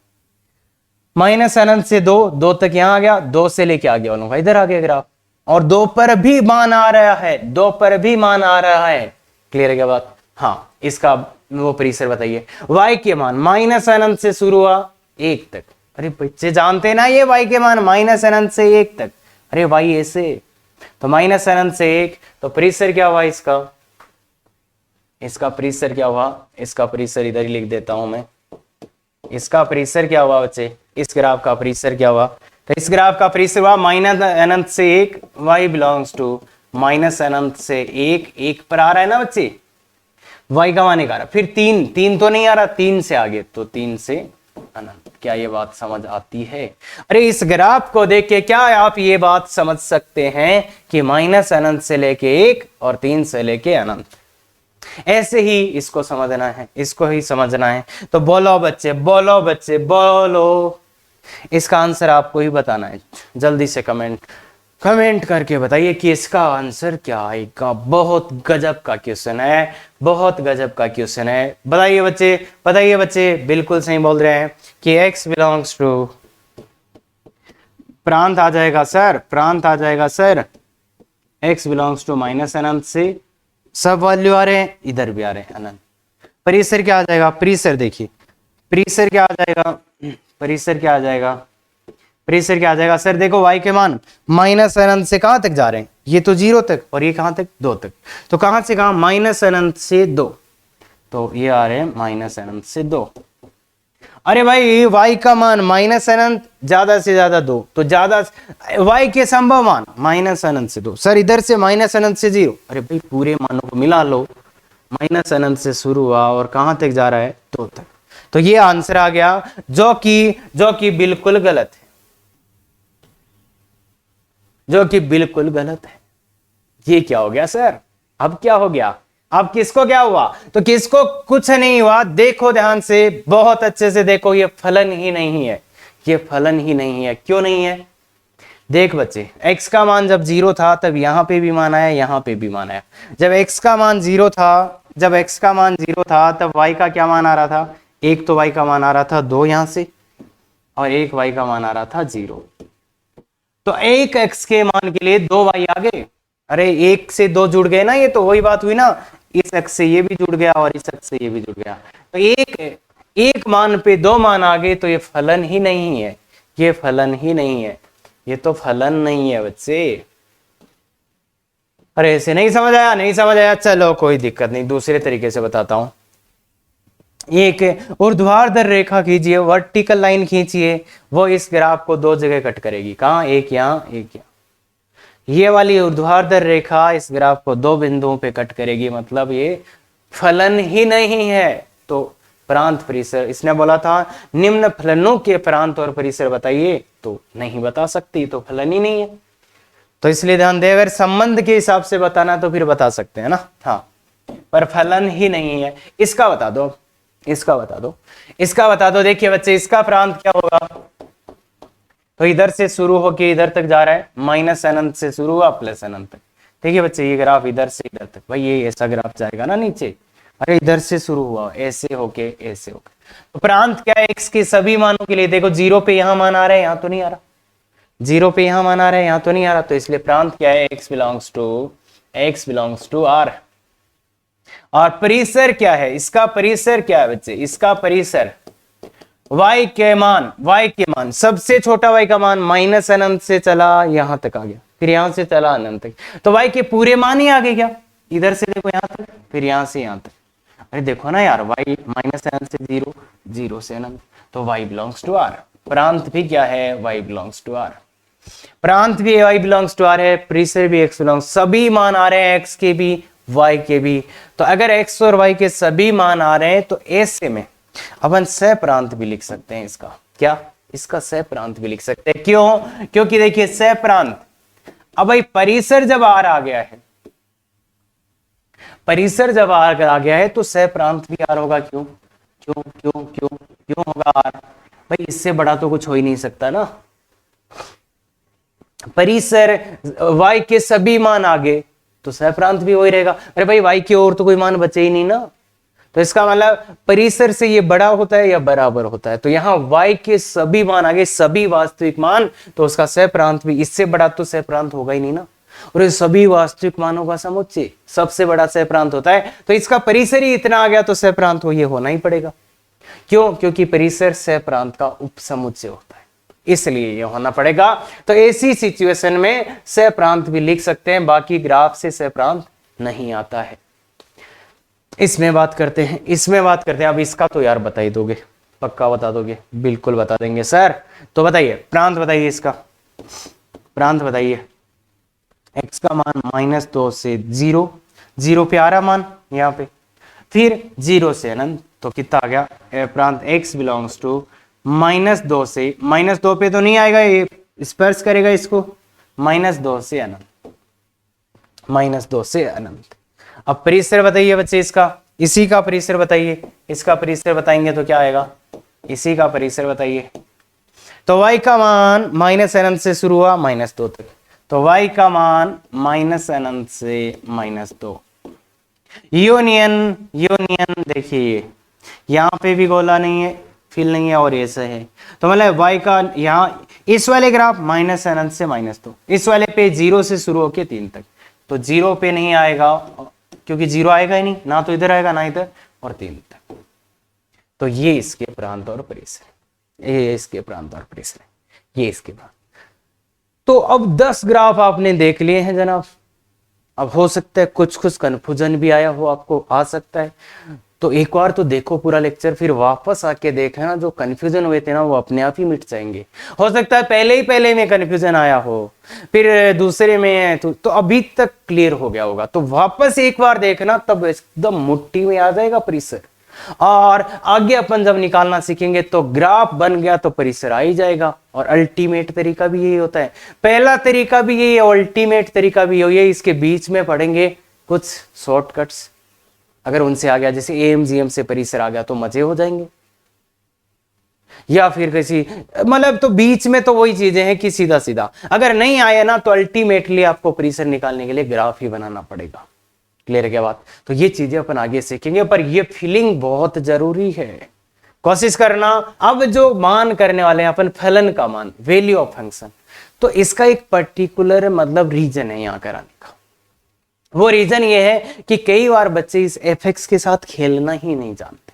माइनस अनंत से 2 तक यहां आ गया, 2 से लेके आगे वालों का इधर आ गया ग्राफ, और 2 पर भी मान आ रहा है, 2 पर भी मान आ रहा है, क्लियर है क्या बात? हाँ, इसका वो परिसर बताइए। y के मान माइनस अनंत से शुरू हुआ 1 तक, अरे बच्चे जानते ना ये y के मान माइनस अनंत से 1 तक, अरे y ऐसे, तो माइनस अनंत से 1, तो परिसर क्या हुआ इसका? इसका परिसर क्या हुआ? इसका परिसर इधर ही लिख देता हूं मैं। इसका परिसर क्या हुआ बच्चे? इस ग्राफ का परिसर क्या हुआ? तो इस ग्राफ का परिसर हुआ माइनस अनंत से 1, y बिलोंग्स टू माइनस अनंत से 1 पर आ रहा है ना बच्चे, y का मान 1 आ रहा, फिर 3 तो नहीं आ रहा, 3 से आगे, तो 3 से अनंत। क्या ये बात समझ आती है? अरे इस ग्राफ को देख के क्या आप ये बात समझ सकते हैं कि माइनस अनंत से लेके 1 और 3 से लेके अनंत, ऐसे ही इसको समझना है, इसको ही समझना है। तो बोलो बच्चे, बोलो बच्चे, बोलो, इसका आंसर आपको ही बताना है, जल्दी से कमेंट करके बताइए कि इसका आंसर क्या आएगा। बहुत गजब का क्वेश्चन है, बहुत गजब का क्वेश्चन है। बताइए बच्चे, बताइए बच्चे, बिल्कुल सही बोल रहे हैं कि x बिलोंग्स टू, प्रांत आ जाएगा सर, प्रांत आ जाएगा sir, x belongs to minus अनंत से सब वैल्यू आ रहे हैं, इधर भी आ रहे हैं अनंत। परिसर क्या आ जाएगा, परिसर देखिए, परिसर क्या आ जाएगा, परिसर क्या आ जाएगा, परिसर क्या आ जाएगा सर, देखो y के मान माइनस अनंत से कहां तक जा रहे हैं, ये तो 0 तक और ये कहां तक, 2 तक, तो कहां से कहां, माइनस अनंत से 2, तो ये आ रहे हैं माइनस अनंत से 2। अरे भाई y का मान माइनस अनंत ज्यादा से ज्यादा 2, तो ज्यादा y के संभव मान माइनस अनंत से 2, सर इधर से माइनस अनंत से 0, अरे भाई पूरे मानों को मिला लो, माइनस अनंत से शुरू हुआ और कहां तक जा रहा है, 2 तक, तो ये आंसर आ गया, जो कि बिल्कुल गलत है, जो कि बिल्कुल गलत है। ये क्या हो गया सर, अब क्या हो गया, अब किसको क्या हुआ, तो किसको कुछ नहीं हुआ, देखो ध्यान से, बहुत अच्छे से देखो, ये फलन ही नहीं है, ये फलन ही नहीं है, क्यों नहीं है, देख बच्चे, x का मान जब 0 था तब यहां पे भी मान आया, यहां पे भी मान आया, जब x का मान 0 था, जब x का मान 0 था तब y का क्या मान आ रहा था, एक तो y का मान आ रहा था 2 यहां से, और एक y का मान आ रहा था 0, तो एक x के मान के लिए 2 y आ गए, अरे 1 से 2 जुड़ गए ना, ये तो वही बात हुई ना, इस x से ये भी जुड़ गया और इस x से ये भी जुड़ गया, तो एक मान पे 2 मान आ गए, तो ये फलन ही नहीं है, ये फलन ही नहीं है, ये तो फलन नहीं है बच्चे। अरे ऐसे नहीं समझ आया, नहीं समझ आया, चलो कोई दिक्कत नहीं, दूसरे तरीके से बताता हूं। एक ऊर्ध्वाधर रेखा खींचिए, वर्टिकल लाइन खींचिए, वो इस ग्राफ को 2 जगह कट करेगी, कहां, एक यहां एक यहां, ये वाली ऊर्ध्वाधर रेखा इस ग्राफ को 2 बिंदुओं पे कट करेगी, मतलब ये फलन ही नहीं है। तो प्रांत परिसर, इसने बोला था निम्न फलनों के प्रांत और परिसर बताइए, तो नहीं बता सकती, तो फलन ही नहीं है, तो इसलिए ध्यान दे, अगर संबंध के हिसाब से बताना तो फिर बता सकते हैं ना, हाँ, पर फलन ही नहीं है। इसका बता दो, इसका बता दो, इसका बता दो, देखिए बच्चे, इसका प्रांत क्या होगा, तो इधर से शुरू होके इधर तक जा रहा है, माइनस अनंत से शुरू हुआ प्लस अनंत तक, देखिए बच्चे ये ग्राफ इधर से इधर तक, भाई ये ऐसा ग्राफ जाएगा ना नीचे, अरे इधर से शुरू हुआ ऐसे होके ऐसे होके, तो प्रांत क्या है, x के सभी मानों के लिए, देखो 0 पे यहां मान आ रहा है, यहां तो नहीं आ रहा, 0 पे यहां मान आ रहा है, यहां तो नहीं आ रहा, तो इसलिए प्रांत क्या है, x बिलोंग्स टू r। और परिसर क्या है, इसका परिसर क्या है बच्चे, इसका परिसर y के मान सबसे छोटा y का मान माइनस अनंत से चला यहां तक आ गया, फिर यहां से चला अनंत तक, तो y के पूरे मान ही आ गए क्या, इधर से देखो यहां तक, फिर यहां से यहां तक, अरे देखो ना यार, y माइनस अनंत से 0, 0 से अनंत, तो y बिलोंग्स टू r। प्रांत भी क्या है, y बिलोंग्स टू r, प्रांत भी y बिलोंग्स टू r है, परिसर भी x बिलोंग्स, सभी मान आ रहे हैं x के भी y के भी, तो अगर x और y के सभी मान आ रहे हैं तो ऐसे में अपन सह प्रांत भी लिख सकते हैं, इसका क्या, इसका सह प्रांत भी लिख सकते हैं, क्यों, क्योंकि देखिए सह प्रांत, अब भाई परिसर जब r आ गया है, परिसर जब r आ गया है तो सह प्रांत भी r होगा, क्यों क्यों क्यों क्यों क्यों होगा r, भाई इससे बड़ा तो कुछ हो ही नहीं सकता ना, परिसर y के सभी मान आ गए तो सह प्रांत भी वही रहेगा, अरे भाई y की ओर तो कोई मान बचे ही नहीं ना, तो इसका मतलब परिसर से ये बड़ा होता है या बराबर होता है, तो यहाँ y के सभी मान आ गए, सभी वास्तविक मान, तो उसका सह प्रांत भी, इससे बड़ा तो सह प्रांत होगा ही नहीं ना, और ये सभी वास्तविक मानों का समुच्चय सबसे बड़ा सह प्रांत होता है, तो इसका परिसर ही इतना आ गया तो सह प्रांत हो, ये होना ही पड़ेगा, क्यों, क्योंकि परिसर सह प्रांत का उपसमुच्चय होता है, इसलिए ये होना पड़ेगा। तो ऐसी सिचुएशन में सह प्रांत भी लिख सकते हैं, बाकी ग्राफ से सह प्रांत नहीं आता है। इसमें बात करते हैं, इसमें बात करते हैं, अब इसका तो यार बता ही दोगे, पक्का बता दोगे, बिल्कुल बता देंगे सर, तो बताइए प्रांत बताइए, इसका प्रांत बताइए, x का मान -2 से 0, 0 पे आ रहा मान यहाँ पे, फिर 0 से अनंत, तो कितना आ गया, प्रांत x बिलोंग्स टू -2 से, -2 पे तो नहीं आएगा, ये स्पर्श करेगा इसको, -2 से अनंत, -2 से अनंत। अब परिसर बताइए बच्चे इसका, इसी का परिसर बताइए, इसका परिसर बताएंगे तो क्या आएगा, इसी का परिसर बताइए, तो y का मान माइनस अनंत से शुरू हुआ -2 तक, तो y का मान -अनंत से -2, यूनियन देखिए यहाँ पे भी गोला नहीं है, फिल नहीं है और ऐसा है, तो मतलब y का यहाँ इस वाले ग्राफ -अनंत से -2, इस वाले पे 0 से शुरू होके 3 तक, तो 0 पे नहीं आएगा, क्योंकि 0 आएगा ही नहीं, ना तो इधर आएगा ना इधर, और 3 तक। तो ये इसके प्रांत और परिसर, ये इसके प्रांत और परिसर, ये इसके प्रांत। तो अब 10 ग्राफ आपने देख लिए हैं जनाब। अब हो सकता है कुछ कुछ कंफ्यूजन भी आया हो, आपको आ सकता है, तो एक बार तो देखो पूरा लेक्चर, फिर वापस आके देखना, जो कंफ्यूजन हुए थे ना वो अपने आप ही मिट जाएंगे। हो सकता है पहले में कंफ्यूजन आया हो, फिर दूसरे में है तो अभी तक क्लियर हो गया होगा, तो वापस एक बार देखना, तब एकदम मुट्ठी में आ जाएगा परिसर। और आगे अपन जब निकालना सीखेंगे तो ग्राफ बन गया तो परिसर आ ही जाएगा। और अल्टीमेट तरीका भी यही होता है, पहला तरीका भी यही है, अल्टीमेट तरीका भी यही है। इसके बीच में पढ़ेंगे कुछ शॉर्टकट्स, अगर उनसे आ गया, जैसे एएमजीएम से परिसर आ गया तो मजे हो जाएंगे, या फिर किसी मतलब, तो बीच में तो वही चीजें हैं कि सीधा सीधा अगर नहीं आया ना तो अल्टीमेटली आपको परिसर निकालने के लिए ग्राफ ही बनाना पड़ेगा। क्लियर है क्या बात? तो ये चीजें अपन आगे सीखेंगे, पर ये फीलिंग बहुत जरूरी है, कोशिश करना। अब जो मान करने वाले हैं अपन, फलन का मान, वैल्यू ऑफ फंक्शन, तो इसका एक पर्टिकुलर मतलब रीजन है यहाँ कराने का। वो रीजन ये है कि कई बार बच्चे इस एफएक्स के साथ खेलना ही नहीं जानते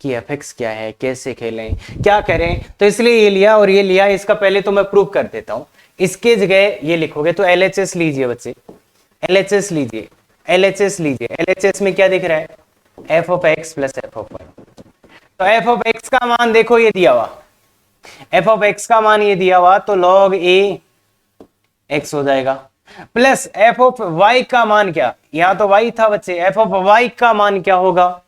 कि एफएक्स क्या है, कैसे खेलें, क्या करें, तो इसलिए ये लिया और ये लिया। इसका पहले तो मैं प्रूव कर देता हूं, इसके जगह ये लिखोगे तो एलएचएस लीजिए बच्चे, एलएचएस लीजिए, एलएचएस लीजिए। एलएचएस में क्या दिख रहा है? F of x plus F of Y. तो एफ ऑफ एक्स का मान देखो ये दिया हुआ, एफ ऑफ एक्स का मान ये दिया हुआ, तो लॉग ए एक्स हो जाएगा, प्लस एफ ऑफ वाई का मान क्या, यहां तो वाई था बच्चे, एफ ऑफ वाई का मान क्या होगा?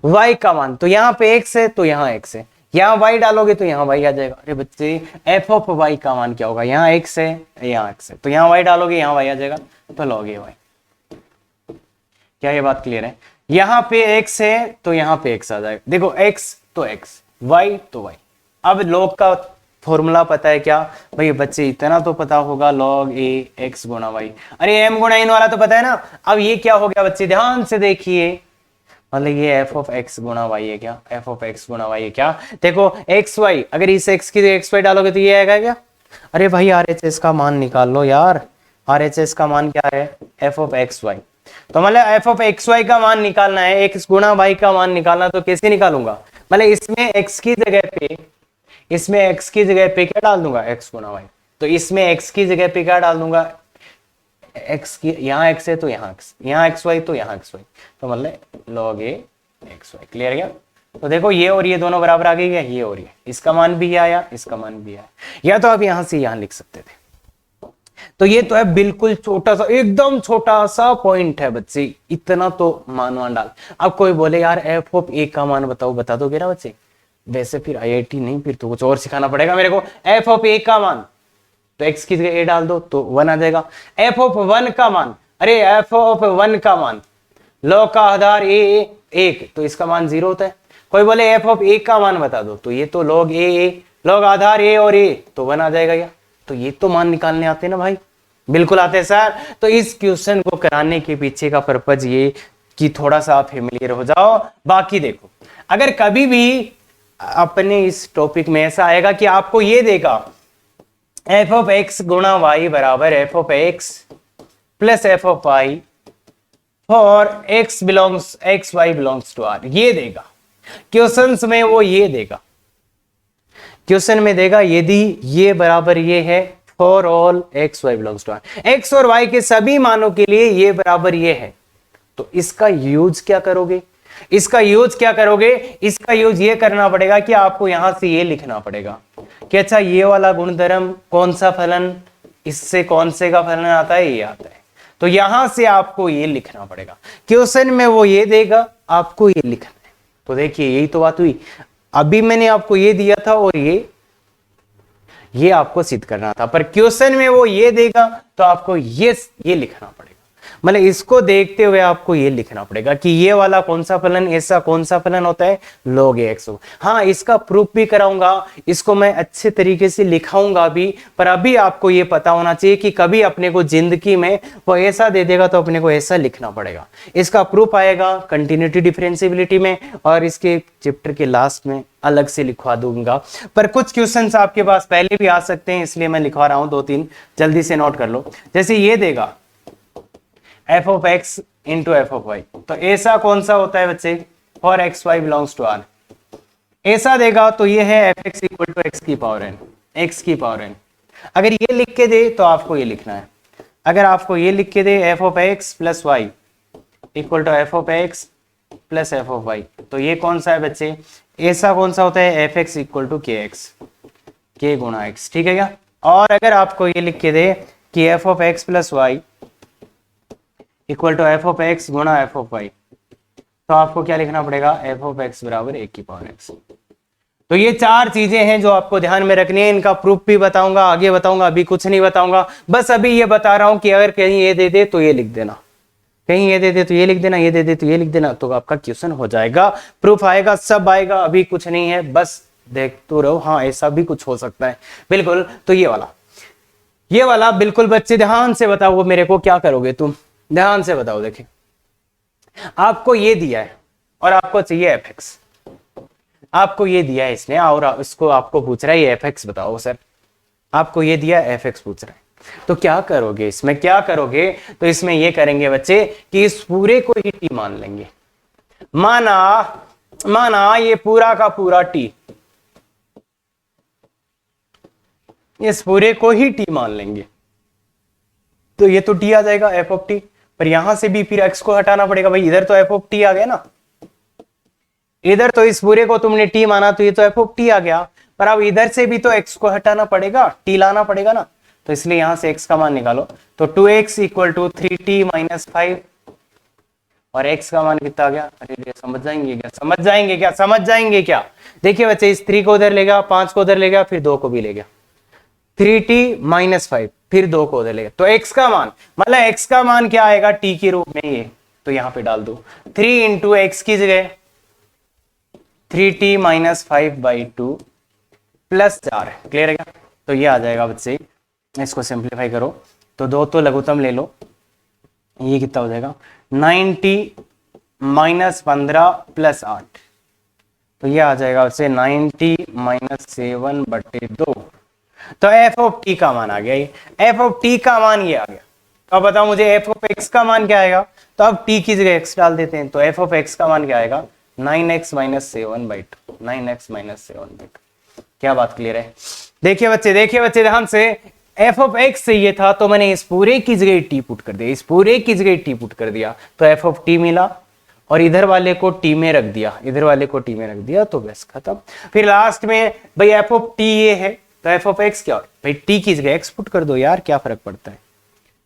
वाई का मान, तो यहां पे एक्स है तो यहां एक्स है, यहां वाई डालोगे तो यहां वाई आ जाएगा। अरे बच्चे एफ ऑफ वाई का मान क्या होगा? यहां एक्स है यहां एक्स है, तो यहां वाई डालोगे यहां वाई आ जाएगा, तो लॉग ए वाई। क्या ये बात क्लियर है? यहां पे x है तो यहां पे x आ जाएगा, देखो x तो x, y तो y। अब log का फॉर्मूला पता है क्या भाई बच्चे? इतना तो पता होगा, log a x गुणा y। अरे m गुणा n वाला तो पता है ना। अब ये क्या हो गया बच्चे, ध्यान से देखिए, मतलब ये f ऑफ x गुणा y है क्या? f ऑफ x गुणा y है क्या? देखो x y, अगर इस x की x y डालोगे तो ये आएगा क्या? अरे भाई RHS का मान निकाल लो यार, RHS का मान क्या है? f of x y। तो मतलब एफ ऑफ एक्स वाई का मान निकालना है, एक्स गुणा वाई का मान निकालना, तो कैसे निकालूंगा? मतलब इसमें एक्स की जगह पे, इसमें एक्स की जगह पे क्या डाल दूंगा? एक्स गुणा वाई। तो इसमें एक्स की जगह पे क्या डाल दूंगा? एक्स की, यहाँ एक्स है तो यहाँ एक्स, यहाँ एक्स वाई तो यहाँ एक्स वाई, तो मतलब लॉग ए एक्स वाई। क्लियर गया? तो देखो ये और ये दोनों बराबर आ गई है, ये और ये, इसका मान भी आया, इसका मान भी आया, या तो आप यहां से यहां लिख सकते थे। तो ये तो है बिल्कुल छोटा सा, एकदम छोटा सा पॉइंट है बच्चे, इतना तो मान डाल। अब कोई बोले यार एफ ऑफ ए का मान बताओ, बता दोगे ना बच्चे? वैसे फिर आईआईटी नहीं, फिर तो कुछ और सिखाना पड़ेगा मेरे को। एफ ऑफ ए का मान, तो एक्स की जगह ए डाल दो तो 1 आ जाएगा। एफ ऑफ 1 का मान, अरे एफ ऑफ 1 का मान, लॉग का आधार ए 1, तो इसका मान 0 होता है। कोई बोले एफ ऑफ ए का मान बता दो, तो ये तो लॉग ए, लॉग आधार ए और ए, तो 1 आ जाएगा क्या? तो ये तो मान निकालने आते हैं ना भाई? बिल्कुल आते हैं सर। तो इस क्वेश्चन को कराने के पीछे का पर्पज ये कि थोड़ा सा आप फेमिलियर हो जाओ। बाकी देखो, अगर कभी भी अपने इस टॉपिक में ऐसा आएगा कि आपको ये देगा एफ ऑफ एक्स गुणा वाई बराबर f of x plus F of y for x belongs, x y belongs to r, ये देगा क्वेश्चंस में, वो ये देगा क्वेश्चन में देगा, यदि ये बराबर ये है for all x y belongs to r, x और वाई के सभी मानों के लिए ये बराबर ये है, तो इसका यूज क्या करोगे? इसका यूज क्या करोगे? इसका यूज ये करना पड़ेगा कि आपको यहां से ये लिखना पड़ेगा कि अच्छा ये वाला गुणधर्म कौन सा फलन, इससे कौन से का फलन आता है, ये आता है, तो यहां से आपको ये लिखना पड़ेगा। क्वेश्चन में वो ये देगा, आपको ये लिखना है। तो देखिए यही तो बात हुई, अभी मैंने आपको ये दिया था और ये आपको सिद्ध करना था, पर क्वेश्चन में वो ये देगा तो आपको ये लिखना पड़ेगा। मतलब इसको देखते हुए आपको ये लिखना पड़ेगा कि ये वाला कौन सा फलन, ऐसा कौन सा फलन होता है, log x। हाँ, इसका प्रूफ भी कराऊंगा, इसको मैं अच्छे तरीके से लिखाऊंगा भी, पर अभी आपको ये पता होना चाहिए कि कभी अपने को जिंदगी में वो ऐसा दे देगा तो अपने को ऐसा लिखना पड़ेगा। इसका प्रूफ आएगा कंटिन्यूटी डिफरेंशिएबिलिटी में, और इसके चैप्टर के लास्ट में अलग से लिखवा दूंगा। पर कुछ क्वेश्चंस आपके पास पहले भी आ सकते हैं, इसलिए मैं लिखवा रहा हूं 2-3, जल्दी से नोट कर लो। जैसे ये देगा f of x into f of Y. तो ऐसा कौन सा होता है बच्चे, for x y belongs to r, ऐसा देगा तो ये है f x equal to x की पावर एन, एक्स की पावर एन। अगर ये लिख के दे तो आपको ये लिखना है, अगर आपको ये लिख के दे F of x plus Y equal to F of x plus F of Y, तो ये कौन सा है बच्चे, ऐसा कौन सा होता है, एफ एक्स इक्वल टू के एक्स, के गुणा एक्स, ठीक है क्या। और अगर आपको ये लिख के दे कि f of x plus Y equal to F of x गुणा एफ ऑफ वाई, तो आपको क्या लिखना पड़ेगा, एफ ऑफ एक्स बराबर एक की पावर एक्स। तो ये चार चीजें हैं जो आपको ध्यान में रखनी है, इनका प्रूफ भी बताऊंगा, आगे बताऊंगा, अभी कुछ नहीं बताऊंगा, बस अभी ये बता रहा हूं कि अगर कहीं ये दे दे तो ये लिख देना, कहीं ये दे दे तो ये लिख देना, ये दे दे तो ये लिख देना, तो आपका क्वेश्चन हो जाएगा, प्रूफ आएगा, सब आएगा, अभी कुछ नहीं है, बस देख तो रहो, हाँ ऐसा भी कुछ हो सकता है, बिल्कुल। तो ये वाला बिल्कुल बच्चे ध्यान से बताओ मेरे को, क्या करोगे तुम, ध्यान से बताओ। देखिए आपको ये दिया है और आपको चाहिए एफ एक्स, आपको ये दिया है इसने और इसको आपको पूछ रहा है ये एफ एक्स बताओ सर, आपको ये दिया एफ एक्स पूछ रहा है, तो क्या करोगे इसमें, क्या करोगे, तो इसमें ये करेंगे बच्चे कि इस पूरे को ही टी मान लेंगे, माना ये पूरा का पूरा टी, इस पूरे को ही टी मान लेंगे, तो ये तो टी आ जाएगा एफ ऑफ टी, पर यहां से भी फिर एक्स को हटाना पड़ेगा भाई, इधर तो एफ ऑफ टी आ गया ना, इधर तो इस पूरे को तुमने टी माना तो ये तो एफ ऑफ टी आ गया, पर अब इधर से भी तो एक्स को हटाना पड़ेगा, टी लाना पड़ेगा ना, तो इसलिए यहां से एक्स का मान निकालो, तो 2x equal to 3t minus 5, और x का मान कितना आ गया, अरे समझ जाएंगे क्या, समझ जाएंगे क्या, समझ जाएंगे क्या। देखिए बच्चे इस 3 को उधर ले गया, 5 को उधर ले गया, फिर 2 को भी ले गया, 3t माइनस 5, फिर 2 को उधर ले गया, तो x का मान मतलब x का मान क्या आएगा t के रूप में, ये तो यहां पे डाल दो 3 इंटू एक्स की जगह 3t माइनस 5/2 प्लस 4, क्लियर है क्या। तो ये आ जाएगा बच्चे, इसको सिंप्लीफाई करो तो 2 तो लघुत्तम ले लो, ये कितना हो जाएगा 9t माइनस 15 प्लस 8, तो ये आ जाएगा बच्चे 9t माइनस 7/2, तो एफ ऑफ टी का मान आ गया, ये एफ ऑफ टी का मान ये आ गया। तो अब बताओ मुझे एफ ऑफ एक्स का मान क्या आएगा, तो अब टी की जगह एक्स डाल देते हैं, तो एफ ऑफ एक्स का मान क्या आएगा 9x माइनस 7/2, 9x माइनस 7/2। क्या बात क्लियर है। देखिए बच्चे ध्यान से, एफ ऑफ एक्स चाहिए था तो मैंने इस पूरे की जगह टी पुट कर दिया, इस पूरे की जगह टी पुट कर दिया, तो एफ ऑफ टी मिला, और इधर वाले को टी में रख दिया, इधर वाले को टी में रख दिया, तो बस खत्म। फिर लास्ट में भाई एफ ऑफ टी ये है, तो एफ ऑफ एक्स क्या, भाई टी की जगह एक्स पुट कर दो यार, क्या फर्क पड़ता है।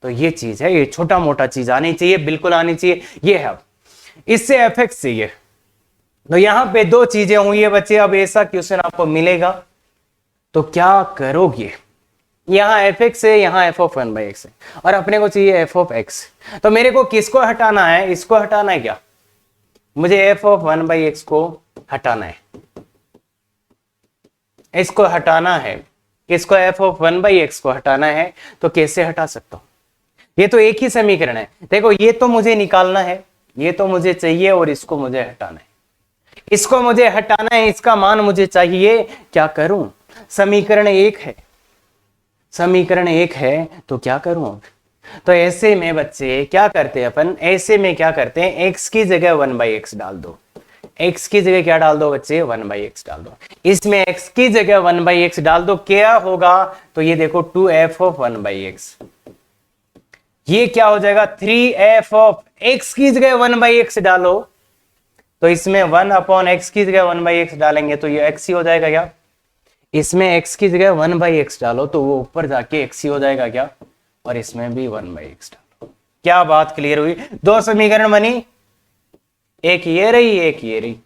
तो ये चीज है, ये छोटा मोटा चीज आनी चाहिए, बिल्कुल आनी चाहिए, ये है। इससे एफ एक्स चाहिए, तो यहां पे 2 चीजें हुई है बच्चे। अब ऐसा क्वेश्चन आपको मिलेगा तो क्या करोगे, यहां एफ एक्स है, यहां एफ ऑफ 1/x है, और अपने को चाहिए एफ ऑफ एक्स, तो मेरे को किसको हटाना है, इसको हटाना है क्या, मुझे एफ ऑफ 1/x को हटाना है, इसको हटाना है, किसको, एफ ऑफ 1/x को हटाना है। तो कैसे हटा सकता हूं, ये तो एक ही समीकरण है, देखो ये तो मुझे निकालना है, ये तो मुझे चाहिए, और इसको मुझे हटाना है, इसको मुझे हटाना है, इसका मान मुझे चाहिए, क्या करूं, समीकरण एक है, समीकरण एक है, तो क्या करूं। तो ऐसे में बच्चे क्या करते हैं अपन, ऐसे में क्या करते हैं, x की जगह 1/x डाल दो, x की जगह क्या डाल दो बच्चे, 1/x डाल दो, इसमें x की जगह 1/x डाल दो, क्या होगा, तो ये देखो 2f ऑफ 1/x, ये क्या हो जाएगा 3f ऑफ x की जगह 1/x डालो, तो इसमें 1/x की जगह 1/x डालेंगे तो ये x ही हो जाएगा क्या, इसमें x की जगह 1/x डालो तो वो ऊपर जाके x ही हो जाएगा क्या, और इसमें भी 1/x डालो। क्या बात क्लियर हुई, 2 समीकरण बनी, एक ये रही, एक ये रही,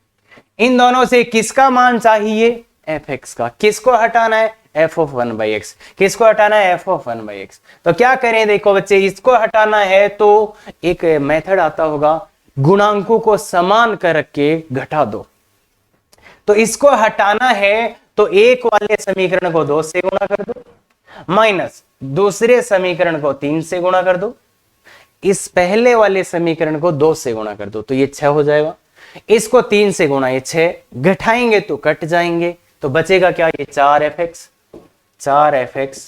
इन दोनों से किसका मान चाहिए, एफ एक्स का, किसको हटाना है, एफ ऑफ 1/x, किसको हटाना है, एफ ऑफ 1/x। तो क्या करें, देखो बच्चे, इसको हटाना है तो एक मेथड आता होगा, गुणांकों को समान करके घटा दो, तो इसको हटाना है तो एक वाले समीकरण को 2 से गुणा कर दो, माइनस दूसरे समीकरण को 3 से गुणा कर दो, इस पहले वाले समीकरण को 2 से गुणा कर दो, तो ये 6 हो जाएगा, इसको 3 से गुणा, ये 6 घटाएंगे तो कट जाएंगे, तो बचेगा क्या, ये 4f(x), 4f(x),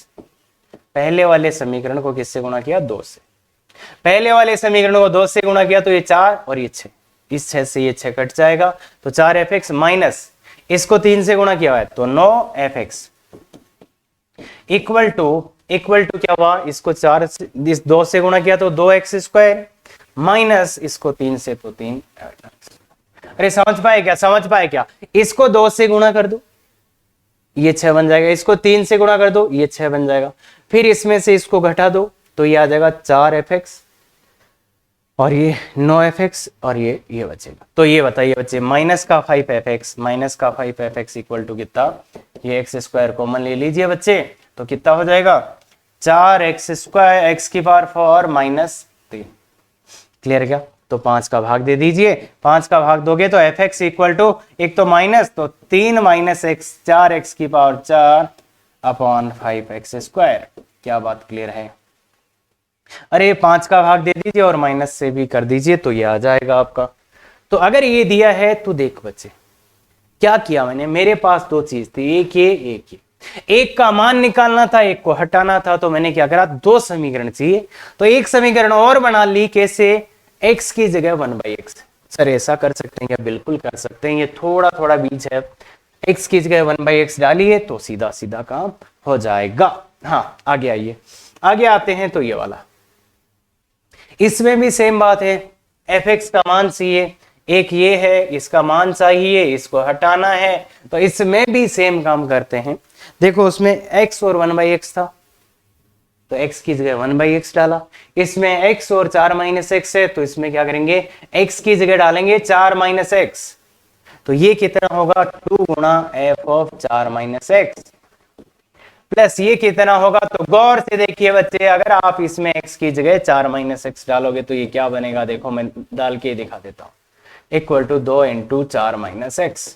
पहले वाले समीकरण को किससे गुणा किया, 2 से, पहले वाले समीकरण को 2 से गुणा किया तो ये 4 और ये 6, इस 6 से ये 6 कट जाएगा तो 4f(x) माइनस इसको 3 से गुणा किया है तो 9f(x) इक्वल टू क्या हुआ, इसको 4 से 2 से गुणा किया तो 2x² माइनस इसको 3 से तो 3। अरे समझ पाए क्या, इसको 2 से गुणा कर दो ये 6 बन जाएगा, इसको 3 से गुणा कर दो ये 6 बन जाएगा, फिर इसमें से इसको घटा दो तो ये आ जाएगा 4f(x) और ये 9f(x) और ये बचेगा। तो ये बताइए बच्चे, माइनस का 5f(x) इक्वल टू कितना, ये x² कॉमन ले लीजिए बच्चे तो कितना हो जाएगा 4x² x⁻⁻³ क्लियर क्या। तो 5 का भाग दे दीजिए, 5 का भाग दोगे तो f(x) इक्वल टू एक तो माइनस तो 3 माइनस x 4x⁻4/5x²। क्या बात क्लियर है। अरे 5 का भाग दे दीजिए और माइनस से भी कर दीजिए तो ये आ जाएगा आपका। तो अगर ये दिया है तो देख बच्चे क्या किया मैंने, मेरे पास 2 चीज थी, एक ये, एक का मान निकालना था, एक को हटाना था, तो मैंने क्या करा 2 समीकरण चाहिए तो एक समीकरण और बना ली, कैसे, x की जगह 1/x। सर ऐसा कर सकते हैं क्या, बिल्कुल कर सकते हैं, ये थोड़ा थोड़ा बीच है, x की जगह 1/x डालिए तो सीधा सीधा काम हो जाएगा। हाँ आगे आइए, आगे आते हैं तो ये वाला, इसमें भी सेम बात है, f(x) का मान चाहिए, एक ये है इसका मान चाहिए, इसको हटाना है, तो इसमें भी सेम काम करते हैं। देखो उसमें x और 1/x था तो x की जगह 1/x डाला, इसमें x और 4 - x है तो इसमें क्या करेंगे x की जगह डालेंगे 4 - x, तो ये कितना होगा 2 गुणा f(4 - x) प्लस ये कितना होगा, तो गौर से देखिए बच्चे, अगर आप इसमें x की जगह 4 - x डालोगे तो ये क्या बनेगा, देखो मैं डाल के दिखा देता हूं, इक्वल टू 2 × 4 - x।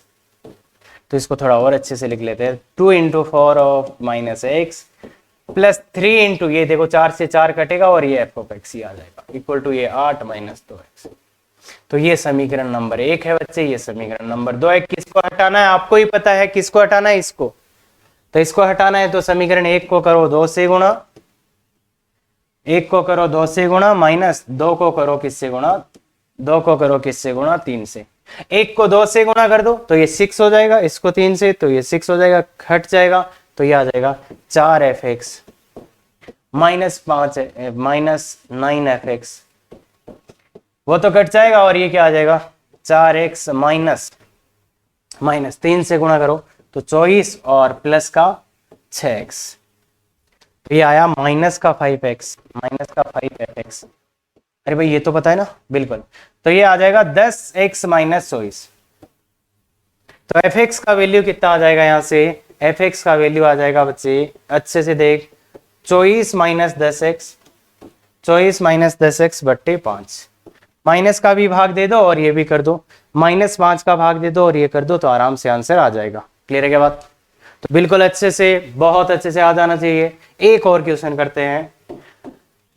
तो इसको थोड़ा और अच्छे से लिख लेते हैं, 2 × 4 - x प्लस 3 × ये देखो 4 से 4 कटेगा और ये f(x) ही आ जाएगा, इक्वल टू ये 8 - 2x। तो ये समीकरण नंबर 1 है बच्चे, ये समीकरण नंबर 2 है। किसको हटाना है, आपको ही पता है किसको हटाना है, इसको, तो इसको हटाना है तो समीकरण 1 को करो 2 से गुणा, 1 को करो 2 से गुणा, माइनस 2 को करो किससे गुणा, 2 को करो किससे गुणा, 3 से। 1 को 2 से गुणा कर दो तो ये 6 हो जाएगा, इसको 3 से तो ये 6 हो जाएगा, हट जाएगा तो ये आ जाएगा 4f(x) माइनस 9f(x), वो तो कट जाएगा और ये क्या आ जाएगा 4x माइनस 3 से गुणा करो तो 24 और प्लस का 6x, तो ये आया माइनस का 5f(x). अरे भाई ये तो पता है ना, बिल्कुल, तो ये आ जाएगा 10x - 24। तो f(x) का वैल्यू कितना आ जाएगा, यहां से f(x) का वैल्यू आ जाएगा बच्चे, अच्छे से देख, 24 - 10x बट्टे 5, माइनस का भी भाग दे दो और ये भी कर दो, -5 का भाग दे दो और ये कर दो, तो आराम से आंसर आ जाएगा। क्लियर है क्या बात, तो बिल्कुल अच्छे से, बहुत अच्छे से आ जाना चाहिए। एक और क्वेश्चन करते हैं,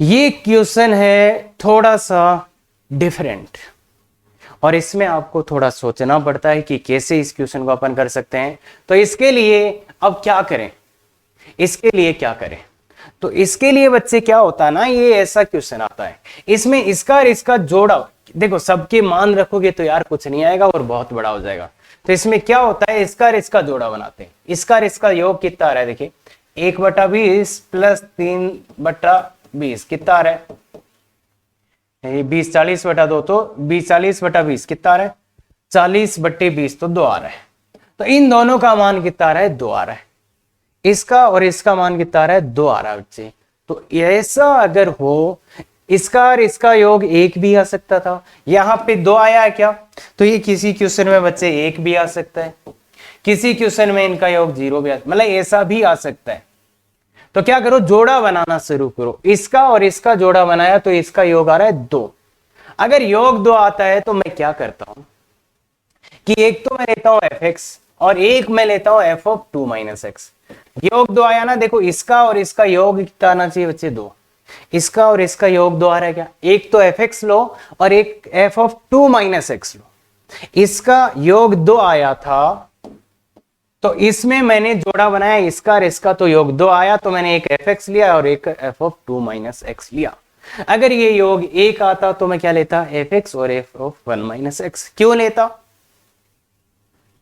ये क्वेश्चन है थोड़ा सा डिफरेंट और इसमें आपको थोड़ा सोचना पड़ता है कि कैसे इस क्वेश्चन को अपन कर सकते हैं। तो इसके लिए अब क्या करें, तो इसके लिए बच्चे क्या होता है ना, ये ऐसा क्वेश्चन आता है, इसमें इसका और इसका जोड़ा, देखो सबके मान रखोगे तो यार कुछ नहीं आएगा और बहुत बड़ा हो जाएगा। तो इसमें क्या होता है, इसका और इसका जोड़ा बनाते हैं, इसका और इसका योग कितना आ रहा है, देखिए 1/20 प्लस 3/20 कितना आ रहा है, 20 40/2, तो 20 40/20 कितना आ रहा है, 40/20, तो 2 आ रहा है। तो इन दोनों का मान कितना आ रहा है, 2 आ रहा है, इसका और इसका मान कितना आ रहा है, 2 आ रहा है बच्चे। तो ऐसा अगर हो, इसका और इसका योग 1 भी आ सकता था, यहां पे 2 आया है क्या, तो ये किसी क्वेश्चन में बच्चे 1 भी आ सकता है, किसी क्वेश्चन में इनका योग 0 भी मतलब ऐसा भी आ सकता है। तो क्या करो, जोड़ा बनाना शुरू करो, इसका और इसका जोड़ा बनाया तो इसका योग आ रहा है 2। अगर योग 2 आता है तो मैं क्या करता हूं कि एक तो मैं लेता हूं f(x) और एक मैं लेता हूं f(2 - x)। योग 2 आया ना, देखो इसका और इसका योग कितना आना चाहिए बच्चे, 2, इसका और इसका योग 2 आ रहा है क्या, एक तो f(x) लो और एक f(2 - x) लो, इसका योग 2 आया था तो इसमें मैंने जोड़ा बनाया, इसका और इसका तो योग 2 आया, तो मैंने एक f(x) लिया और एक f(2 - x) लिया। अगर ये योग एक आता तो मैं क्या लेता, एफ एक्स और एफ ऑफ 1 माइनस एक्स। क्यों लेता,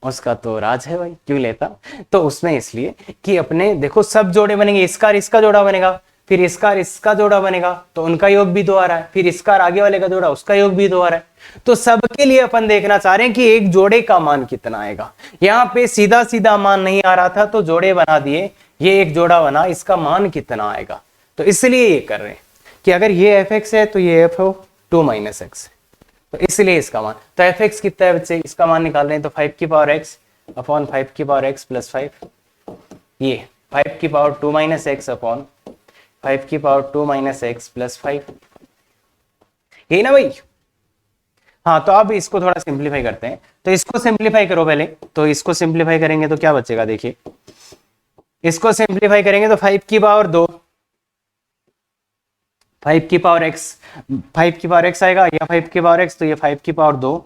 उसका तो राज है भाई, क्यों लेता। तो उसमें इसलिए कि अपने देखो सब जोड़े बनेंगे, इसका और इसका जोड़ा बनेगा, फिर इसका और इसका जोड़ा बनेगा तो उनका योग भी 2 आ रहा है, फिर इसका और आगे वाले का जोड़ा उसका योग भी 2 आ रहा है। तो सबके लिए अपन देखना चाह रहे हैं कि एक जोड़े का मान कितना आएगा। यहाँ पे सीधा सीधा मान नहीं आ रहा था तो जोड़े बना दिए, ये एक जोड़ा बना, इसका मान कितना आएगा। तो इसलिए ये कर रहे हैं कि अगर ये एफ एक्स है तो ये एफ ऑफ 2 माइनस एक्स है, तो इसलिए इसका मान। तो एफ एक्स कितना है बच्चे, इसका मान निकाल रहे हैं तो 5 की पावर एक्स अपॉन 5 की पावर एक्स प्लस 5, ये 5 की पावर 2 माइनस एक्स अपॉन 5 की पावर 2 माइनस एक्स प्लस 5, यही ना भाई। हाँ तो अब इसको थोड़ा सिंप्लीफाई करते हैं, तो इसको सिंप्लीफाई करो पहले। तो इसको सिंप्लीफाई करेंगे तो क्या बचेगा, देखिए इसको सिंप्लीफाई करेंगे तो 5 की पावर 2, 5 की पावर एक्स, 5 की पावर एक्स आएगा या 5 की पावर एक्स, तो ये 5 की पावर 2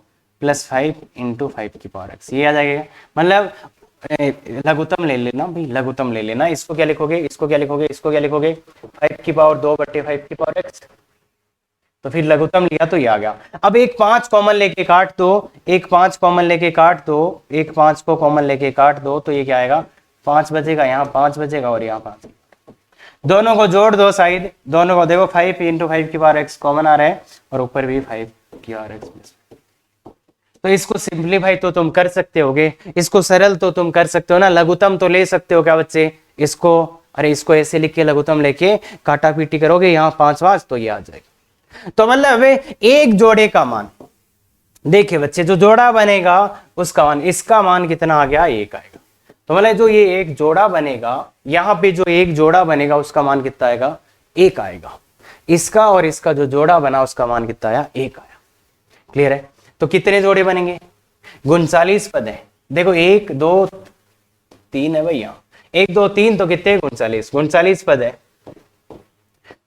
प्लस 5 इंटू 5 की पावर एक्स, ये आ जाएगा। मतलब लघुत्तम ले लेना भाई, लघुत्तम ले लेना। इसको क्या लिखोगे, इसको क्या लिखोगे, इसको क्या लिखोगे, 5 की पावर 2 बटे 5 की पावर एक्स, तो फिर लघुत्तम लिया तो ये आ गया। अब एक 5 कॉमन लेके काट दो, एक 5 कॉमन लेके काट दो, एक 5 को कॉमन लेके काट दो, तो ये क्या आएगा, 5 बचेगा, यहाँ 5 बचेगा और यहाँ 5। दोनों को जोड़ दो साइड, दोनों को देखो 5 इंटू 5 की पावर एक्स कॉमन आ रहा है और ऊपर भी 5 की पावर एक्स प्लस। तो इसको सिंप्लीफाई तो तुम कर सकते होगे, इसको सरल तो तुम कर सकते हो ना, लघुत्तम तो ले सकते हो क्या बच्चे, इसको अरे इसको ऐसे लिख के लघुत्तम लेके काटा पीटी करोगे, यहाँ 5 5 तो ये आ जाएगी। तो मतलब एक जोड़े का मान, देखिए बच्चे जो जोड़ा बनेगा उसका मान, इसका मान कितना आ गया, 1 आएगा। तो मतलब जो ये एक जोड़ा बनेगा, यहाँ पे जो एक जोड़ा बनेगा उसका मान कितना आएगा, 1 आएगा। इसका और इसका जो जोड़ा बना उसका मान कितना आया, 1 आया। क्लियर है। तो कितने जोड़े बनेंगे, 39 पद है। देखो 1 2 3 है भैया, 1 2 3 तो कितने, 39 पद है,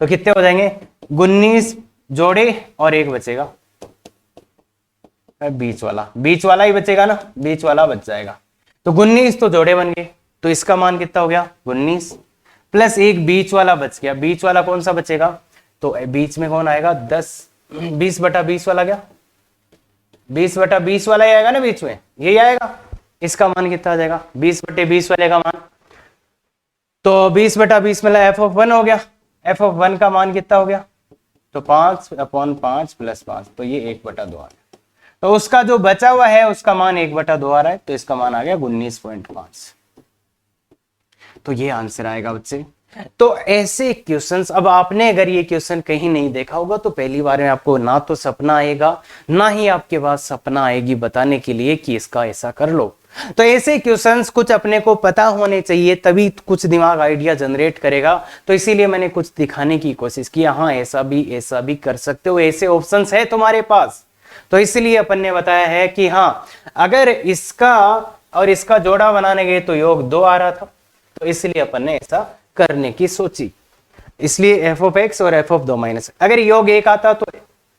तो कितने हो जाएंगे, 19 जोड़े और एक बचेगा बीच वाला ही बचेगा ना, बीच वाला बच जाएगा। तो 19 तो जोड़े बन गए, तो इसका मान कितना हो गया, 19 प्लस एक बीच वाला बच गया। बीच वाला कौन सा बचेगा, तो बीच में कौन आएगा, 10, 20 बटा 20 वाला, क्या 20 बटा 20 वाला ही आएगा ना, बीच में यही आएगा। इसका मान कितना आ जाएगा, 20 बटे 20 वाले का मान, तो 20 बटा 20 मतलब एफ ऑफ 1 हो गया। एफ ऑफ 1 का मान कितना हो गया, तो 5 अपॉन 5 प्लस 5, तो ये 1 बटा 2 आ गया। तो उसका जो बचा हुआ है उसका मान 1 बटा 2 आ रहा है, तो इसका मान आ गया 19.5। तो ये आंसर आएगा बच्चे। तो ऐसे क्वेश्चंस, अब आपने अगर ये क्वेश्चन कहीं नहीं देखा होगा तो पहली बार में आपको ना तो सपना आएगा, ना ही आपके पास सपना आएगी बताने के लिए कि इसका ऐसा कर लो। तो ऐसे क्वेश्चंस कुछ अपने को पता होने चाहिए, तभी कुछ दिमाग आइडिया जनरेट करेगा। तो इसीलिए मैंने कुछ दिखाने की कोशिश की, हाँ ऐसा भी कर सकते हो, ऐसे ऑप्शंस है तुम्हारे पास। तो इसलिए अपन ने बताया है कि हाँ अगर इसका और इसका जोड़ा बनाने गए तो योग 2 आ रहा था, तो इसलिए अपन ने ऐसा करने की सोची। इसलिए एफ ऑफ एक्स और एफ ऑफ 2 माइनस, अगर योग 1 आता तो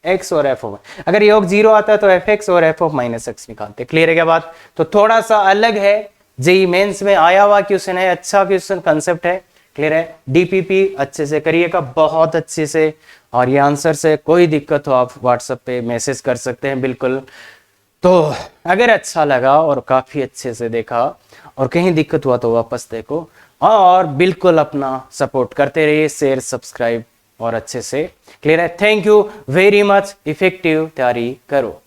एक्स और एफ ऑफ, अगर योग 0 आता तो एफ एक्स और एफ ऑफ माइनस एक्स निकालते। क्लियर है क्या बात। तो थोड़ा सा अलग है, जेईई मेंस में आया हुआ क्वेश्चन है, अच्छा क्वेश्चन कंसेप्ट है। क्लियर है। डीपीपी अच्छे से करिएगा, बहुत अच्छे से, और ये आंसर से कोई दिक्कत हो आप व्हाट्सएप पे मैसेज कर सकते हैं बिल्कुल। तो अगर अच्छा लगा और काफी अच्छे से देखा और कहीं दिक्कत हुआ तो वापस देखो, और बिल्कुल अपना सपोर्ट करते रहिए, शेयर सब्सक्राइब और अच्छे से। क्लियर है। Thank you very much. Effective तैयारी करो।